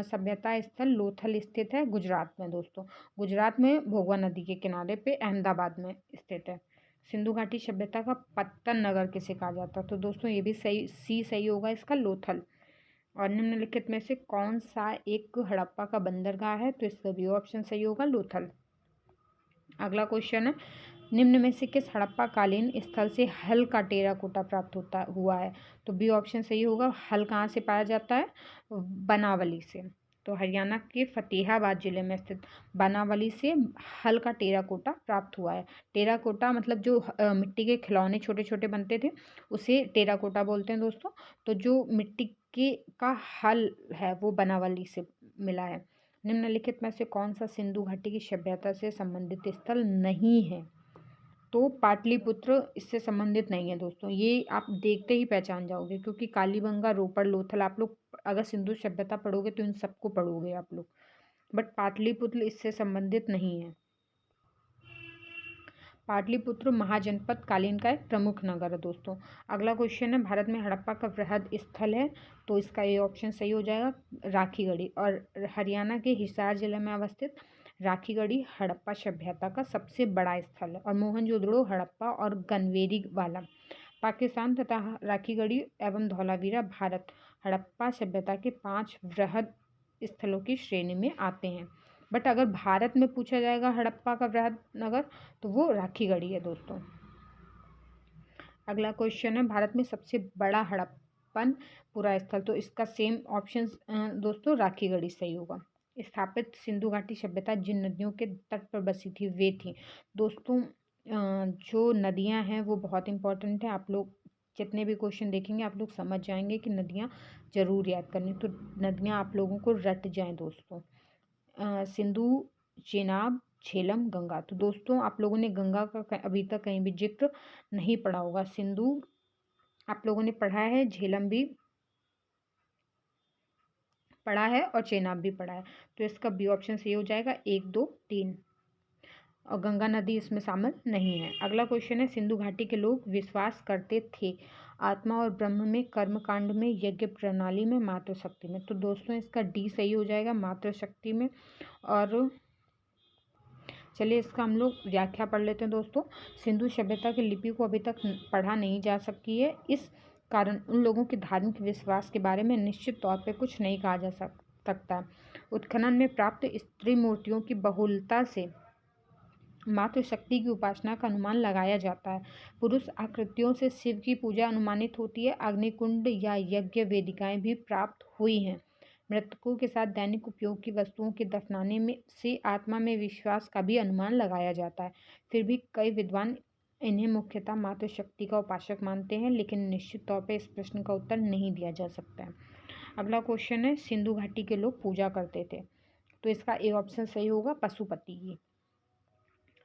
सभ्यता स्थल लोथल स्थित है गुजरात में। दोस्तों गुजरात में भोगवा नदी के किनारे पे अहमदाबाद में स्थित है। सिंधु घाटी सभ्यता का पत्तन नगर किसे कहा जाता है, तो दोस्तों ये भी सी सही होगा इसका, लोथल। और निम्नलिखित में से कौन सा एक हड़प्पा का बंदरगाह है, तो इसका भी ऑप्शन सही होगा, लोथल। अगला क्वेश्चन है निम्न में से किस हड़प्पा कालीन स्थल से हल का टेराकोटा प्राप्त हुआ है, तो बी ऑप्शन सही होगा। हल कहाँ से पाया जाता है, बनावली से। तो हरियाणा के फतेहाबाद जिले में स्थित बनावली से हल का टेराकोटा प्राप्त हुआ है। टेराकोटा मतलब जो मिट्टी के खिलौने छोटे छोटे बनते थे उसे टेराकोटा बोलते हैं दोस्तों। तो जो मिट्टी के का हल है वो बनावली से मिला है। निम्नलिखित में से कौन सा सिंधु घाटी की सभ्यता से संबंधित स्थल नहीं है, तो पाटलिपुत्र इससे संबंधित नहीं है दोस्तों। ये आप देखते ही पहचान जाओगे, क्योंकि कालीबंगा, रोपड़, लोथल आप लोग अगर सिंधु सभ्यता पढ़ोगे तो इन सबको पढ़ोगे आप लोग, बट पाटलिपुत्र इससे संबंधित नहीं है। पाटलिपुत्र महाजनपद कालीन का एक प्रमुख नगर है दोस्तों। अगला क्वेश्चन है भारत में हड़प्पा का वृहद स्थल है, तो इसका ये ऑप्शन सही हो जाएगा, राखीगढ़ी। और हरियाणा के हिसार जिले में अवस्थित राखीगढ़ी हड़प्पा सभ्यता का सबसे बड़ा स्थल है। और मोहनजोदड़ो, हड़प्पा और गनवेरी वाला पाकिस्तान तथा राखीगढ़ी एवं धौलावीरा भारत हड़प्पा सभ्यता के 5 वृहद स्थलों की श्रेणी में आते हैं। बट अगर भारत में पूछा जाएगा हड़प्पा का वृहद नगर, तो वो राखीगढ़ी है दोस्तों। अगला क्वेश्चन है भारत में सबसे बड़ा हड़प्पन पुरा स्थल, तो इसका सेम ऑप्शन दोस्तों राखीगढ़ी सही होगा। स्थापित सिंधु घाटी सभ्यता जिन नदियों के तट पर बसी थी वे थी दोस्तों, जो नदियां हैं वो बहुत इंपॉर्टेंट है। आप लोग जितने भी क्वेश्चन देखेंगे आप लोग समझ जाएंगे कि नदियां जरूर याद करनी, तो नदियां आप लोगों को रट जाएं दोस्तों। सिंधु, चेनाब, झेलम, गंगा। तो दोस्तों आप लोगों ने गंगा का अभी तक कहीं भी जिक्र नहीं पढ़ा होगा। सिंधु आप लोगों ने पढ़ा है, झेलम भी पढ़ा है और चेनाब भी पढ़ा है, तो इसका बी ऑप्शन सही हो जाएगा, 1, 2, 3। और गंगा नदी इसमें शामिल नहीं है। अगला क्वेश्चन है सिंधु घाटी के लोग विश्वास करते थे आत्मा और ब्रह्म में, कर्मकांड में, यज्ञ प्रणाली में, मातृशक्ति में। तो दोस्तों इसका डी सही हो जाएगा, मातृशक्ति में। और चलिए इसका हम लोग व्याख्या पढ़ लेते हैं दोस्तों। सिंधु सभ्यता की लिपि को अभी तक पढ़ा नहीं जा सकी है, इस कारण उन लोगों के धार्मिक विश्वास के बारे में निश्चित तौर पे कुछ नहीं कहा जा सकता। उत्खनन में प्राप्त स्त्री मूर्तियों की बहुलता से मातृशक्ति की उपासना का अनुमान लगाया जाता है। पुरुष आकृतियों से शिव की पूजा अनुमानित होती है। अग्निकुंड या यज्ञ वेदिकाएं भी प्राप्त हुई हैं। मृतकों के साथ दैनिक उपयोग की वस्तुओं के दफनाने में से आत्मा में विश्वास का भी अनुमान लगाया जाता है। फिर भी कई विद्वान इन्हें मुख्यतः मातृशक्ति का उपासक मानते हैं, लेकिन निश्चित तौर पर इस प्रश्न का उत्तर नहीं दिया जा सकता है। अगला क्वेश्चन है सिंधु घाटी के लोग पूजा करते थे, तो इसका ए ऑप्शन सही होगा, पशुपति की।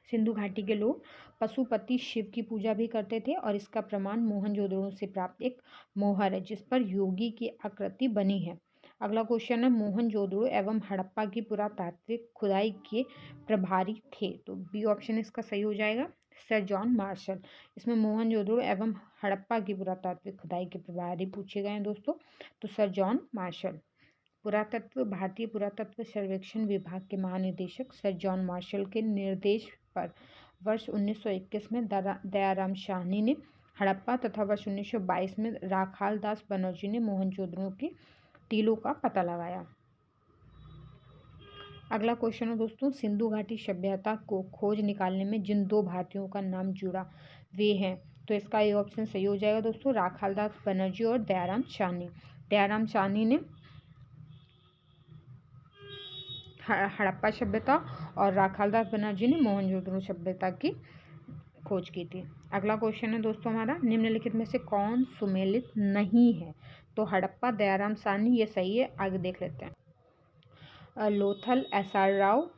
सिंधु घाटी के लोग पशुपति शिव की पूजा भी करते थे और इसका प्रमाण मोहनजोदड़ो से प्राप्त एक मोहर है जिस पर योगी की आकृति बनी है। अगला क्वेश्चन है, मोहनजोदड़ो एवं हड़प्पा की पुरातात्विक खुदाई के प्रभारी थे? तो बी ऑप्शन इसका सही हो जाएगा, सर जॉन मार्शल। इसमें मोहनजोदड़ो एवं हड़प्पा की पुरातात्विक खुदाई के प्रभारी पूछे गए हैं दोस्तों, तो सर जॉन मार्शल। पुरातत्व भारतीय पुरातत्व सर्वेक्षण विभाग के महानिदेशक सर जॉन मार्शल के निर्देश पर वर्ष 1921 में दयाराम साहनी ने हड़प्पा तथा वर्ष 1922 में राखाल दास बनर्जी ने मोहनजोदड़ो के टीलों का पता लगाया। अगला क्वेश्चन है दोस्तों, सिंधु घाटी सभ्यता को खोज निकालने में जिन दो भारतीयों का नाम जुड़ा वे हैं? तो इसका ये ऑप्शन सही हो जाएगा दोस्तों, राखाल दास बनर्जी और दयाराम साहनी। दयाराम साहनी ने हड़प्पा सभ्यता और राखाल दास बनर्जी ने मोहनजोदड़ो सभ्यता की खोज की थी। अगला क्वेश्चन है दोस्तों हमारा, निम्नलिखित में से कौन सुमेलित नहीं है? तो हड़प्पा, दयाराम साहनी, ये सही है। आगे देख लेते हैं। लोथल SR राव,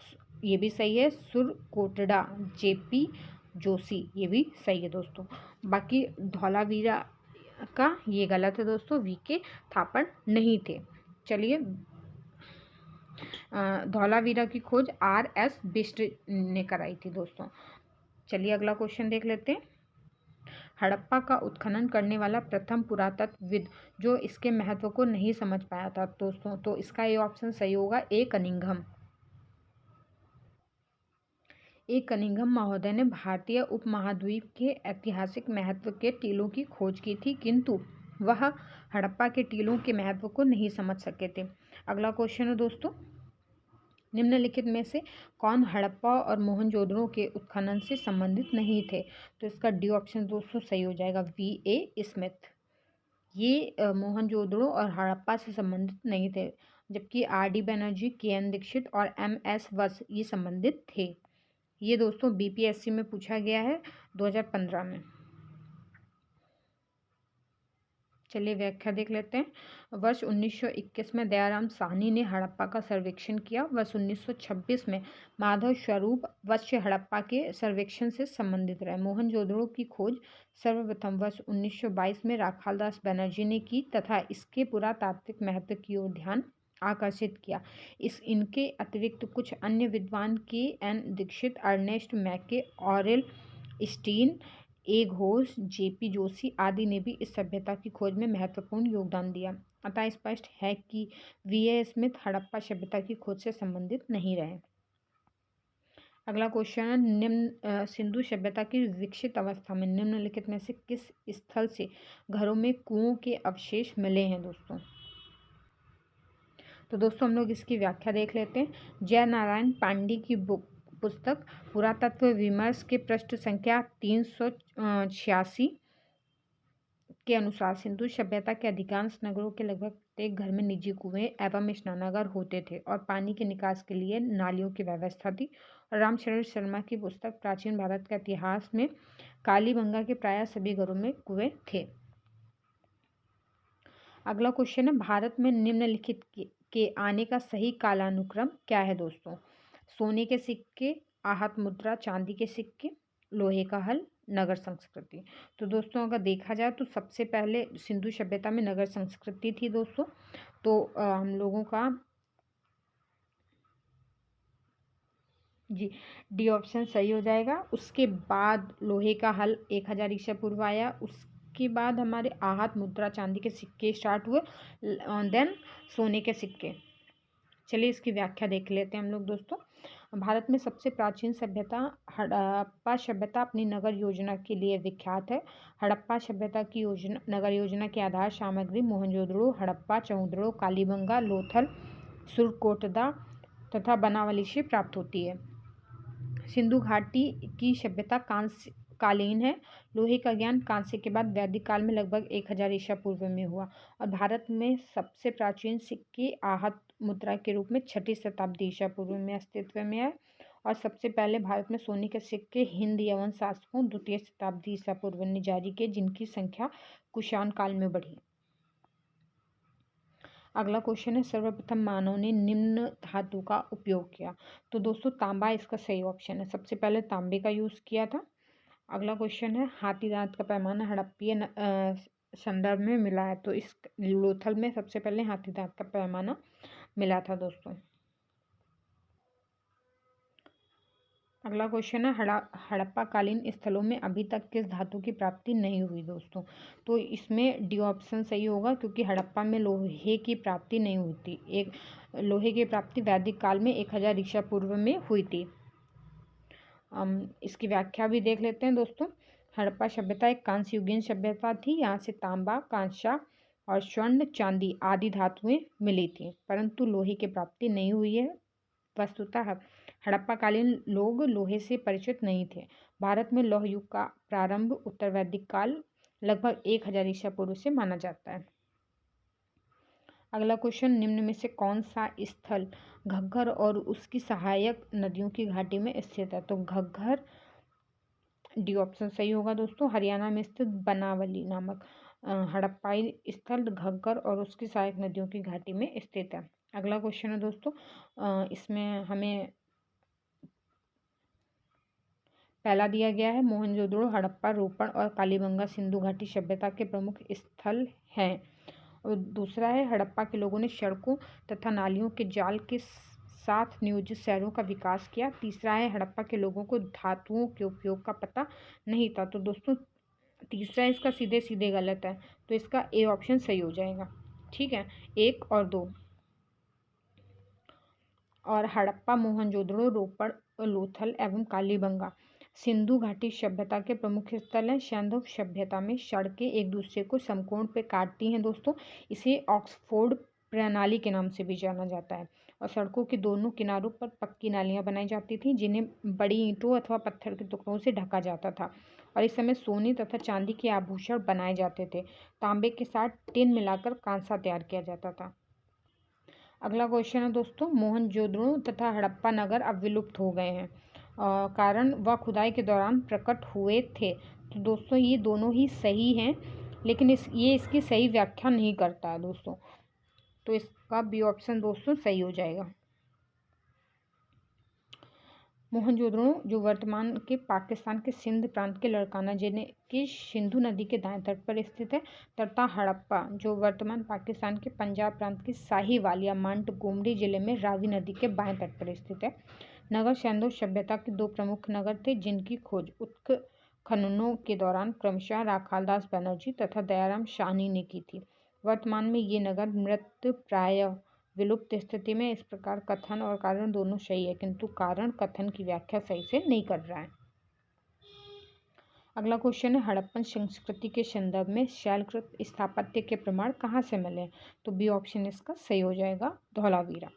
ये भी सही है। सुरकोटड़ा JP जोशी, ये भी सही है दोस्तों। बाकी धौलावीरा का ये गलत है दोस्तों, VK थापड़ नहीं थे। चलिए, धौलावीरा की खोज RS बिष्ट ने कराई थी दोस्तों। चलिए अगला क्वेश्चन देख लेते हैं। हड़प्पा का उत्खनन करने वाला प्रथम पुरातत्वविद जो इसके महत्व को नहीं समझ पाया था दोस्तों, तो इसका ये ऑप्शन सही होगा, A कनिंघम। A कनिंघम महोदय ने भारतीय उपमहाद्वीप के ऐतिहासिक महत्व के टीलों की खोज की थी, किंतु वह हड़प्पा के टीलों के महत्व को नहीं समझ सके थे। अगला क्वेश्चन है दोस्तों, निम्नलिखित में से कौन हड़प्पा और मोहनजोदड़ो के उत्खनन से संबंधित नहीं थे? तो इसका डी ऑप्शन दोस्तों सही हो जाएगा, VA स्मिथ। ये मोहनजोदड़ो और हड़प्पा से संबंधित नहीं थे, जबकि RD बनर्जी, KN दीक्षित और MS वत्स ये संबंधित थे। ये दोस्तों BPSC में पूछा गया है 2015 में। चलिए व्याख्या देख लेते हैं। वर्ष 1921 में दयाराम साहनी ने हड़प्पा का सर्वेक्षण किया। वर्ष 1926 में माधव स्वरूप वत्स हड़प्पा के सर्वेक्षण से संबंधित रहे। मोहनजोदड़ो की खोज सर्वप्रथम वर्ष 1922 में राखाल दास बनर्जी ने की तथा इसके पुरातात्विक महत्व की ओर ध्यान आकर्षित किया। इनके अतिरिक्त कुछ अन्य विद्वान KN Dikshit, Ernest Mackay, Aurel Stein, A Ghosh, JP Joshi आदि ने भी इस सभ्यता की खोज में महत्वपूर्ण योगदान दिया। अतः स्पष्ट है कि VA स्मिथ हड़प्पा सभ्यता की खोज से संबंधित नहीं रहे। अगला क्वेश्चन है, निम्न सिंधु सभ्यता की विकसित अवस्था में निम्नलिखित में से किस स्थल से घरों में कुओं के अवशेष मिले हैं दोस्तों? तो दोस्तों हम लोग इसकी व्याख्या देख लेते हैं। जय नारायण पांडे की पुस्तक पुरातत्व विमर्श के पृष्ठ संख्या 386 के अनुसार सिंधु सभ्यता के अधिकांश नगरों के लगभग प्रत्येक घर में निजी कुएं एवं स्नानागार होते थे और पानी के निकास के लिए नालियों की व्यवस्था थी। और रामशरण शर्मा की पुस्तक प्राचीन भारत का इतिहास में कालीबंगा के प्राय सभी घरों में कुएं थे। अगला क्वेश्चन है, भारत में निम्नलिखित के आने का सही कालानुक्रम क्या है दोस्तों? सोने के सिक्के, आहत मुद्रा, चांदी के सिक्के, लोहे का हल, नगर संस्कृति। तो दोस्तों अगर देखा जाए तो सबसे पहले सिंधु सभ्यता में नगर संस्कृति थी दोस्तों, तो हम लोगों का जी डी ऑप्शन सही हो जाएगा। उसके बाद लोहे का हल 1000 ईसा पूर्व आया। उसके बाद हमारे आहत मुद्रा, चांदी के सिक्के स्टार्ट हुए, देन सोने के सिक्के। चलिए इसकी व्याख्या देख लेते हैं हम लोग दोस्तों। भारत में सबसे प्राचीन सभ्यता हड़प्पा सभ्यता अपनी नगर योजना के लिए विख्यात है। हड़प्पा सभ्यता की नगर योजना की आधार सामग्री मोहनजोदड़ो, हड़प्पा, चौदड़ो, कालीबंगा, लोथल, सुरकोटदा तथा बनावली से प्राप्त होती है। सिंधु घाटी की सभ्यता कालीन है। लोहे का ज्ञान कांस्य के बाद वैदिक काल में लगभग 1000 ईसा पूर्व में हुआ और भारत में सबसे प्राचीन सिक्के आहत मुद्रा के रूप में 6ठी शताब्दी ईसा पूर्व में अस्तित्व में है। और सबसे पहले भारत में सोने के सिक्के हिंद यवन शासकों 2य शताब्दी ईसा पूर्व ने जारी किए, जिनकी संख्या कुषाण काल में बढ़ी। अगला क्वेश्चन है, सर्वप्रथम मानव ने निम्न धातु का उपयोग किया। तो दोस्तों तांबा इसका सही ऑप्शन है, सबसे पहले तांबे का यूज़ किया था। अगला क्वेश्चन है, हाथी दांत का पैमाना हड़प्पीय संदर्भ में मिला है। तो इस लोथल में सबसे पहले हाथी दांत का पैमाना मिला था दोस्तों। अगला क्वेश्चन है, हड़प्पा कालीन स्थलों में अभी तक किस धातु की प्राप्ति नहीं हुई दोस्तों। तो इसमें डी ऑप्शन सही होगा, क्योंकि हड़प्पा में लोहे की प्राप्ति नहीं हुई थी। एक लोहे की प्राप्ति वैदिक काल में 1000 ईसा पूर्व में हुई थी। इसकी व्याख्या भी देख लेते हैं दोस्तों। हड़प्पा सभ्यता एक कांस्य युगीन सभ्यता थी। यहाँ से तांबा, कांसा और स्वर्ण, चांदी आदि धातुएं मिली थी, परंतु लोहे की प्राप्ति नहीं हुई है। वस्तुतः हड़प्पा कालीन लोग लोहे से परिचित नहीं थे। भारत में लौह युग का प्रारंभ उत्तर वैदिक काल लगभग 1000 ईसा पूर्व से माना जाता है। अगला क्वेश्चन, निम्न में से कौन सा स्थल घग्गर और उसकी सहायक नदियों की घाटी में स्थित है। तो घग्गर डी ऑप्शन सही होगा दोस्तों। हरियाणा में स्थित बनावली नामक हड़प्पाई स्थल घग्गर और उसकी सहायक नदियों की घाटी में स्थित है। अगला क्वेश्चन है दोस्तों, इसमें हमें पहला दिया गया है, मोहनजोदड़ो हड़प्पा रोपड़ और कालीबंगा सिंधु घाटी सभ्यता के प्रमुख स्थल हैं। और दूसरा है, हड़प्पा के लोगों ने सड़कों तथा नालियों के जाल के साथ नियोजित शहरों का विकास किया। तीसरा है, हड़प्पा के लोगों को धातुओं के उपयोग का पता नहीं था। तो दोस्तों तीसरा इसका सीधे सीधे गलत है, तो इसका ए ऑप्शन सही हो जाएगा। ठीक है, 1 और 2। और हड़प्पा, मोहनजोदड़ो, रोपड़, लोथल एवं कालीबंगा सिंधु घाटी सभ्यता के प्रमुख स्थल हैं। सिंधु सभ्यता में सड़कें एक दूसरे को समकोण पे काटती हैं दोस्तों। इसे ऑक्सफोर्ड प्रणाली के नाम से भी जाना जाता है। और सड़कों के दोनों किनारों पर पक्की नालियां बनाई जाती थी, जिन्हें बड़ी ईंटों अथवा पत्थर के टुकड़ों से ढका जाता था। और इस समय सोने तथा चांदी के आभूषण बनाए जाते थे। तांबे के साथ टिन मिलाकर कांसा तैयार किया जाता था। अगला क्वेश्चन है दोस्तों, मोहनजोदड़ो तथा हड़प्पा नगर अब विलुप्त हो गए हैं, कारण वह खुदाई के दौरान प्रकट हुए थे। तो दोस्तों ये दोनों ही सही हैं, लेकिन ये इसकी सही व्याख्या नहीं करता है दोस्तों। तो इसका बी ऑप्शन दोस्तों सही हो जाएगा। मोहनजोदड़ो जो वर्तमान के पाकिस्तान के सिंध प्रांत के लड़काना जिले की सिंधु नदी के दाएं तट पर स्थित है, तथा हड़प्पा जो वर्तमान पाकिस्तान के पंजाब प्रांत के साहिवाल या मोंटगोमरी जिले में रावी नदी के बाएं तट पर स्थित है। नगर सिंधु सभ्यता के 2 प्रमुख नगर थे, जिनकी खोज उत्खननों के दौरान क्रमशः राखालदास बनर्जी तथा दयाराम साहनी ने की थी। वर्तमान में ये नगर मृत प्राय विलुप्त स्थिति में। इस प्रकार कथन और कारण दोनों सही है, किंतु कारण कथन की व्याख्या सही से नहीं कर रहा है। अगला क्वेश्चन है, हड़प्पन संस्कृति के संदर्भ में शैलकृत स्थापत्य के प्रमाण कहाँ से मिले। तो बी ऑप्शन इसका सही हो जाएगा, धौलावीरा।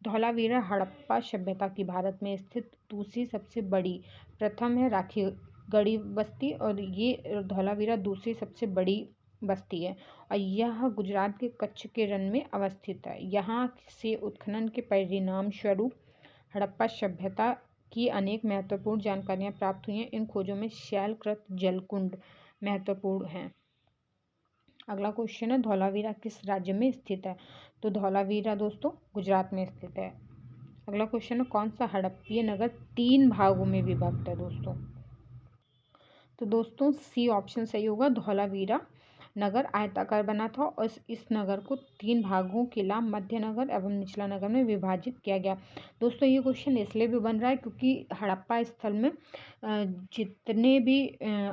धौलावीरा हड़प्पा सभ्यता की भारत में स्थित दूसरी सबसे बड़ी, प्रथम है राखीगढ़ी बस्ती और ये धौलावीरा दूसरी सबसे बड़ी बस्ती है, और यह गुजरात के कच्छ के रण में अवस्थित है। यहाँ से उत्खनन के परिणाम स्वरूप हड़प्पा सभ्यता की अनेक महत्वपूर्ण जानकारियाँ प्राप्त हुई हैं। इन खोजों में शैलकृत जलकुंड महत्वपूर्ण हैं। अगला क्वेश्चन है, धौलावीरा किस राज्य में स्थित है। तो धौलावीरा दोस्तों गुजरात में स्थित है। अगला क्वेश्चन है, कौन सा हड़प्पीय नगर 3 भागों में विभक्त है दोस्तों। तो दोस्तों सी ऑप्शन सही होगा, धौलावीरा नगर आयताकार बना था और इस नगर को 3 भागों किला, मध्य नगर एवं निचला नगर में विभाजित किया गया। दोस्तों ये क्वेश्चन इसलिए भी बन रहा है क्योंकि हड़प्पा स्थल में जितने भी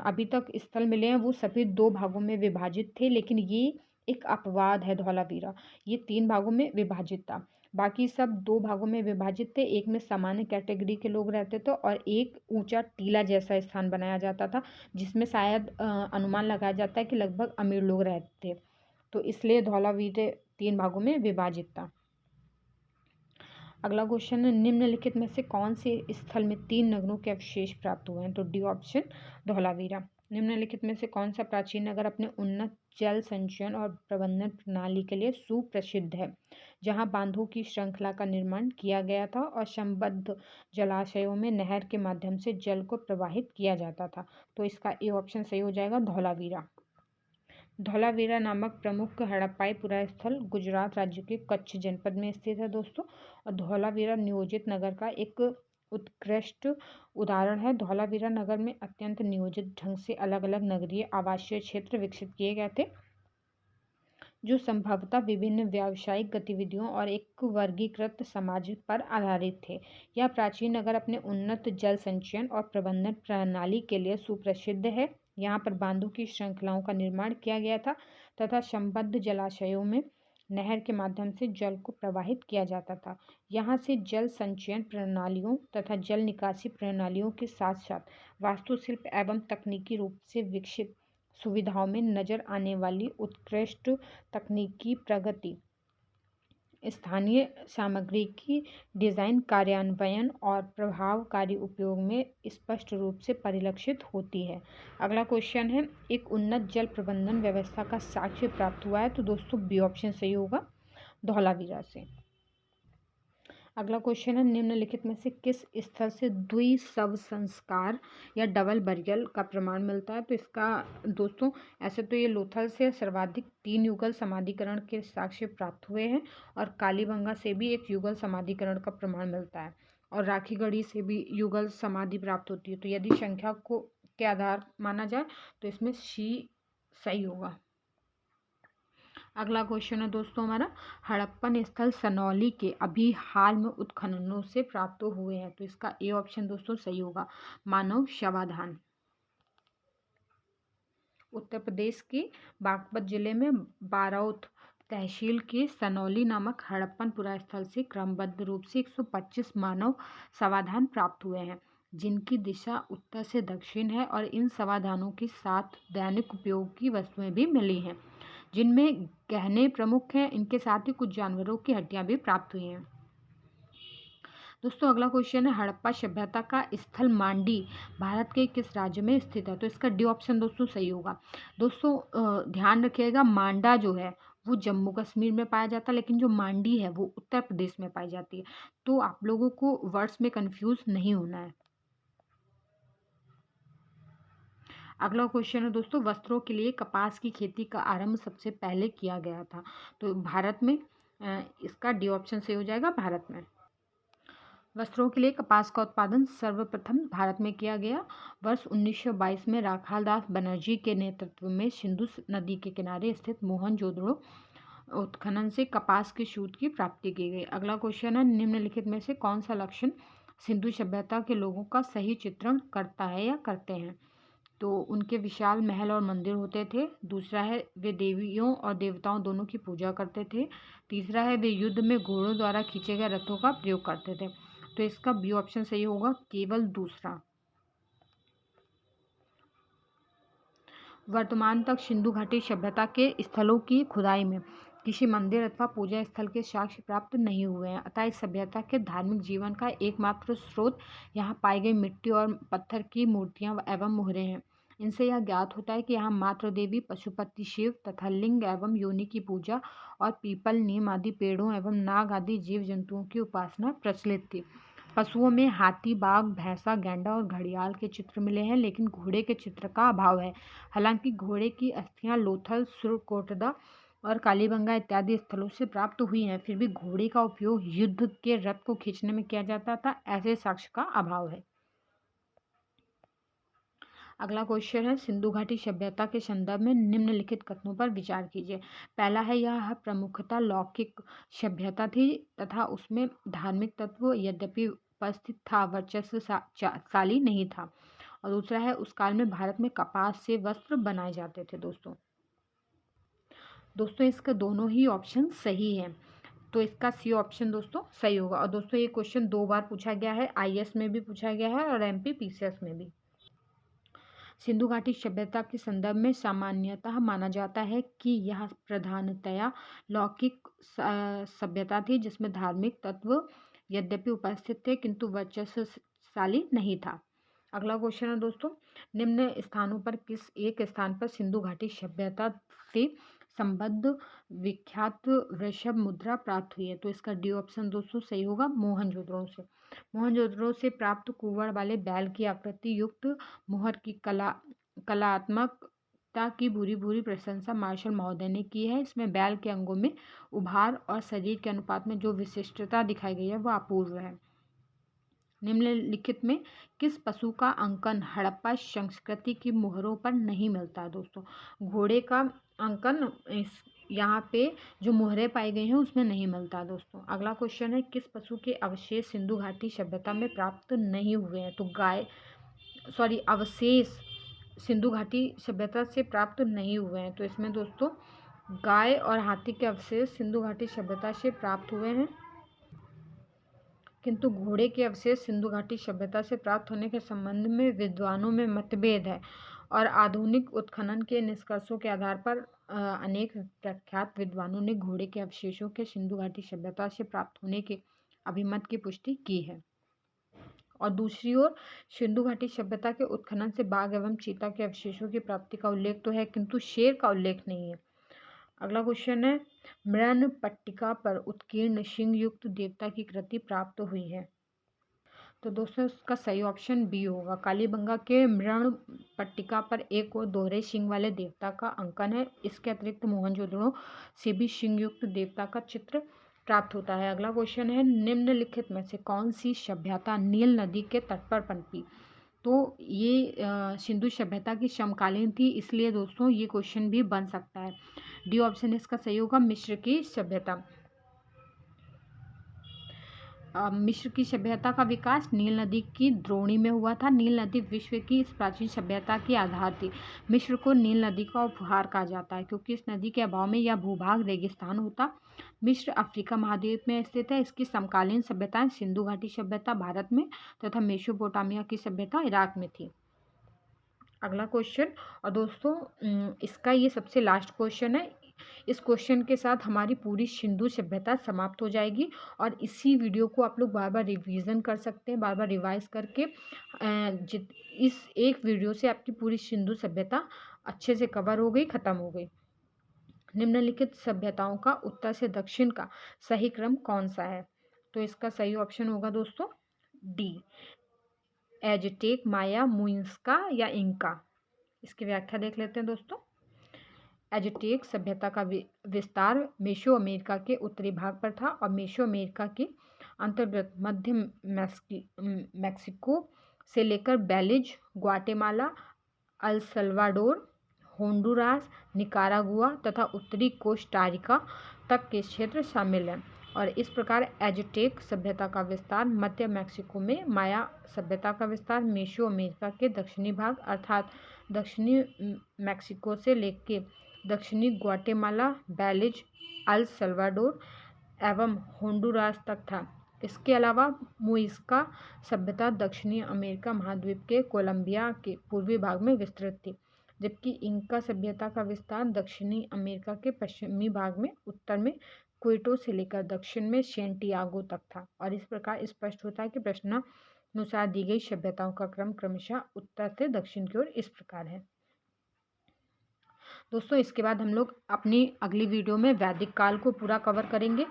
अभी तक स्थल मिले हैं वो सभी 2 भागों में विभाजित थे, लेकिन ये एक अपवाद है धौलावीरा, ये 3 भागों में विभाजित था। बाकी सब 2 भागों में विभाजित थे। एक में सामान्य कैटेगरी के लोग रहते थे और एक ऊंचा टीला जैसा स्थान बनाया जाता था, जिसमें शायद अनुमान लगाया जाता है कि लगभग अमीर लोग रहते थे। तो इसलिए धौलावीरा 3 भागों में विभाजित था। अगला क्वेश्चन है, निम्नलिखित में से कौन से स्थल में 3 नगरों के अवशेष प्राप्त हुए हैं। तो डी ऑप्शन धौलावीरा। निम्नलिखित में से कौन सा प्राचीन नगर अपने उन्नत जल संचयन और प्रबंधन प्रणाली के लिए सुप्रसिद्ध है, जहां बांधों की श्रृंखला का निर्माण किया गया था और संबद्ध जलाशयों में नहर के माध्यम से जल को प्रवाहित किया जाता था। तो इसका ए ऑप्शन सही हो जाएगा, धौलावीरा। धौलावीरा नामक प्रमुख हड़प्पाई पुरास्थल गुजरात राज्य के कच्छ जनपद में स्थित है दोस्तों। और धौलावीरा नियोजित नगर का एक उत्कृष्ट उदाहरण है। धौलावीरा नगर में अत्यंत नियोजित ढंग से अलग अलग नगरीय आवासीय क्षेत्र विकसित किए गए थे, जो संभवतः विभिन्न व्यावसायिक गतिविधियों और एक वर्गीकृत समाज पर आधारित थे। यह प्राचीन नगर अपने उन्नत जल संचयन और प्रबंधन प्रणाली के लिए सुप्रसिद्ध है। यहाँ पर बांधों की श्रृंखलाओं का निर्माण किया गया था तथा संबद्ध जलाशयों में नहर के माध्यम से जल को प्रवाहित किया जाता था। यहाँ से जल संचयन प्रणालियों तथा जल निकासी प्रणालियों के साथ साथ वास्तुशिल्प एवं तकनीकी रूप से विकसित सुविधाओं में नजर आने वाली उत्कृष्ट तकनीकी प्रगति, स्थानीय सामग्री की डिजाइन, कार्यान्वयन और प्रभावकारी उपयोग में स्पष्ट रूप से परिलक्षित होती है। अगला क्वेश्चन है, एक उन्नत जल प्रबंधन व्यवस्था का साक्ष्य प्राप्त हुआ है। तो दोस्तों बी ऑप्शन सही होगा, धौलावीरा से। अगला क्वेश्चन है, निम्नलिखित में से किस स्थल से द्विशव संस्कार या डबल बरियल का प्रमाण मिलता है। तो इसका दोस्तों ऐसे तो ये लोथल से सर्वाधिक 3 युगल समाधिकरण के साक्ष्य प्राप्त हुए हैं और कालीबंगा से भी एक युगल समाधिकरण का प्रमाण मिलता है और राखीगढ़ी से भी युगल समाधि प्राप्त होती है। तो यदि संख्या को के आधार माना जाए तो इसमें सी सही होगा। अगला क्वेश्चन है दोस्तों हमारा, हड़प्पन स्थल सनौली के अभी हाल में उत्खननों से प्राप्त हुए हैं। तो इसका ए ऑप्शन दोस्तों सही होगा, मानव शवाधान। उत्तर प्रदेश के बागपत जिले में बारौथ तहसील के सनौली नामक हड़प्पन पुरास्थल से क्रमबद्ध रूप से 125 मानव समाधान प्राप्त हुए हैं, जिनकी दिशा उत्तर से दक्षिण है और इन समाधानों के साथ दैनिक उपयोग की वस्तुएं भी मिली हैं, जिनमें गहने प्रमुख हैं। इनके साथ ही कुछ जानवरों की हड्डियां भी प्राप्त हुई हैं। दोस्तों अगला क्वेश्चन है, हड़प्पा सभ्यता का स्थल मांडी भारत के किस राज्य में स्थित है। तो इसका डी ऑप्शन दोस्तों सही होगा। दोस्तों ध्यान रखिएगा, मांडा जो है वो जम्मू कश्मीर में पाया जाता है, लेकिन जो मांडी है वो उत्तर प्रदेश में पाई जाती है। तो आप लोगों को वर्ड्स में कंफ्यूज नहीं होना है। अगला क्वेश्चन है दोस्तों, वस्त्रों के लिए कपास की खेती का आरंभ सबसे पहले किया गया था। तो भारत में, इसका डी ऑप्शन सही हो जाएगा, भारत में। वस्त्रों के लिए कपास का उत्पादन सर्वप्रथम भारत में किया गया। वर्ष 1922 में राखाल दास बनर्जी के नेतृत्व में सिंधु नदी के किनारे स्थित मोहनजोदड़ो उत्खनन से कपास के सूत की प्राप्ति की गई। अगला क्वेश्चन है, निम्नलिखित में से कौन सा लक्षण सिंधु सभ्यता के लोगों का सही चित्रण करता है या करते हैं। तो उनके विशाल महल और मंदिर होते थे। दूसरा है, वे देवियों और देवताओं दोनों की पूजा करते थे। तीसरा है, वे युद्ध में घोड़ों द्वारा खींचे गए रथों का प्रयोग करते थे। तो इसका बी ऑप्शन सही होगा, केवल दूसरा। वर्तमान तक सिंधु घाटी सभ्यता के स्थलों की खुदाई में किसी मंदिर अथवा पूजा स्थल के साक्ष्य प्राप्त नहीं हुए हैं, अतः इस सभ्यता के धार्मिक जीवन का एकमात्र स्रोत यहाँ पाई गई मिट्टी और पत्थर की मूर्तियां एवं मोहरें हैं। इनसे यह ज्ञात होता है कि यहाँ मातृ देवी, पशुपति शिव तथा लिंग एवं योनि की पूजा और पीपल, नीम आदि पेड़ों एवं नाग आदि जीव जंतुओं की उपासना प्रचलित थी। पशुओं में हाथी, बाघ, भैंसा, गैंडा और घड़ियाल के चित्र मिले हैं, लेकिन घोड़े के चित्र का अभाव है। हालांकि घोड़े की अस्थियां लोथल, सुरकोटदा और कालीबंगा इत्यादि स्थलों से प्राप्त हुई हैं, फिर भी घोड़े का उपयोग युद्ध के रथ को खींचने में किया जाता था, ऐसे साक्ष्य का अभाव है। अगला क्वेश्चन है, सिंधु घाटी सभ्यता के संदर्भ में निम्नलिखित कथनों पर विचार कीजिए। पहला है, यह प्रमुखतः लौकिक सभ्यता थी तथा उसमें धार्मिक तत्व यद्यपि उपस्थित था, वर्चस्वशाली नहीं था। और दूसरा है, उस काल में भारत में कपास से वस्त्र बनाए जाते थे। दोस्तों इसका दोनों ही ऑप्शन सही है, तो इसका सी ऑप्शन दोस्तों सही होगा। और दोस्तों ये क्वेश्चन 2 बार पूछा गया है, आईएएस में भी पूछा गया है और एमपी पीसीएस में भी। सिंधु घाटी सभ्यता के संदर्भ में सामान्यतः माना जाता है कि यह प्रधानतया लौकिक सभ्यता थी, जिसमें धार्मिक तत्व यद्यपि उपस्थित थे किंतु वर्चस्वशाली नहीं था। अगला क्वेश्चन है दोस्तों, निम्न स्थानों पर किस एक स्थान पर सिंधु घाटी सभ्यता से संबद्ध विख्यात वृषभ मुद्रा प्राप्त हुई है। तो इसका डी ऑप्शन दोस्तों सही होगा, मोहनजोदड़ो से। मोहनजोदड़ो से प्राप्त कुवड़ वाले बैल की आकृति युक्त मोहर की कलात्मक विविधता की भूरी भूरी प्रशंसा मार्शल महोदय ने की है। इसमें बैल के अंगों में उभार और शरीर के अनुपात में जो विशिष्टता दिखाई गई है वह अपूर्व है। निम्नलिखित में किस पशु का अंकन हड़प्पा संस्कृति की मोहरों पर नहीं मिलता? दोस्तों, घोड़े का अंकन इस यहाँ पे जो मोहरें पाई गई हैं उसमें नहीं मिलता। दोस्तों, अगला क्वेश्चन है, किस पशु के अवशेष सिंधु घाटी सभ्यता में प्राप्त नहीं हुए हैं? तो अवशेष सिंधु घाटी सभ्यता से प्राप्त नहीं हुए हैं। तो इसमें दोस्तों गाय और हाथी के अवशेष सिंधु घाटी सभ्यता से प्राप्त हुए हैं, किंतु घोड़े के अवशेष सिंधु घाटी सभ्यता से प्राप्त होने के संबंध में विद्वानों में मतभेद है और आधुनिक उत्खनन के निष्कर्षों के आधार पर अनेक प्रख्यात विद्वानों ने घोड़े के अवशेषों के सिंधु घाटी सभ्यता से प्राप्त होने के अभिमत की पुष्टि की है। और दूसरी ओर सिंधु घाटी सभ्यता के उत्खनन से बाघ एवं चीता के अवशेषों की प्राप्ति का उल्लेख तो है, किंतु शेर का उल्लेख नहीं है। अगला क्वेश्चन है, मृण पट्टिका पर उत्कीर्ण सिंह युक्त देवता की कृति प्राप्त हुई है? तो दोस्तों इसका सही ऑप्शन बी होगा। कालीबंगा के मृण पट्टिका पर एक और दोहरे सिंह वाले देवता का अंकन है। इसके अतिरिक्त मोहनजोदड़ो से भी सिंह युक्त देवता का चित्र प्राप्त होता है। अगला क्वेश्चन है, निम्नलिखित में से कौन सी सभ्यता नील नदी के तट पर पनपी? तो ये सिंधु सभ्यता की समकालीन थी, इसलिए दोस्तों ये क्वेश्चन भी बन सकता है। डी ऑप्शन इसका सही होगा, मिस्र की सभ्यता। मिस्र की सभ्यता का विकास नील नदी की द्रोणी में हुआ था। नील नदी विश्व की इस प्राचीन सभ्यता की आधार थी। मिस्र को नील नदी का उपहार कहा जाता है क्योंकि इस नदी के अभाव में यह भूभाग रेगिस्तान होता। मिस्र अफ्रीका महाद्वीप में स्थित है। इसकी समकालीन सभ्यताएं सिंधु घाटी सभ्यता भारत में तथा मेसोपोटामिया की सभ्यता इराक में थी। अगला क्वेश्चन, और दोस्तों इसका ये सबसे लास्ट क्वेश्चन है। इस क्वेश्चन के साथ हमारी पूरी सिंधु सभ्यता समाप्त हो जाएगी और इसी वीडियो को आप लोग बार बार रिवीजन कर सकते हैं, बार बार रिवाइज करके इस एक वीडियो से आपकी पूरी सिंधु सभ्यता अच्छे से कवर हो गई, खत्म हो गई। निम्नलिखित सभ्यताओं का उत्तर से दक्षिण का सही क्रम कौन सा है? तो इसका सही ऑप्शन होगा दोस्तों डी, एजटेक, माया, मुइंस्का या इंका। इसकी व्याख्या देख लेते हैं दोस्तों। एजटेक सभ्यता का विस्तार मेसो अमेरिका के उत्तरी भाग पर था और मेसो अमेरिका के अंतर्गत मध्य मैक्सिको से लेकर Belize, Guatemala, El Salvador, Honduras, Nicaragua तथा उत्तरी कोस्टारिका तक के क्षेत्र शामिल हैं। और इस प्रकार एजटेक सभ्यता का विस्तार मध्य मैक्सिको में, माया सभ्यता का विस्तार मेसो अमेरिका के दक्षिणी भाग अर्थात दक्षिणी मैक्सिको से लेकर दक्षिणी ग्वाटेमाला, बेलिज, अल सल्वाडोर एवं होंडुरास तक था। इसके अलावा मुइस्का सभ्यता दक्षिणी अमेरिका महाद्वीप के कोलंबिया के पूर्वी भाग में विस्तृत थी, जबकि इंका सभ्यता का विस्तार दक्षिणी अमेरिका के पश्चिमी भाग में, उत्तर में क्वेटो से लेकर दक्षिण में सेंटियागो तक था। और इस प्रकार स्पष्ट होता है कि प्रश्नानुसार दी गई सभ्यताओं का क्रम क्रमशः उत्तर से दक्षिण की ओर इस प्रकार है। दोस्तों इसके बाद हम लोग अपनी अगली वीडियो में वैदिक काल को पूरा कवर करेंगे।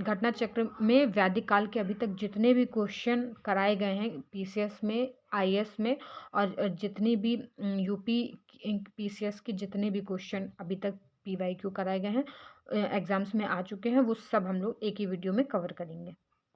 घटना चक्र में वैदिक काल के अभी तक जितने भी क्वेश्चन कराए गए हैं पीसीएस में, आईएएस में, और जितनी भी यूपी पीसीएस के जितने भी क्वेश्चन अभी तक पीवाईक्यू कराए गए हैं, एग्जाम्स में आ चुके हैं, वो सब हम लोग एक ही वीडियो में कवर करेंगे।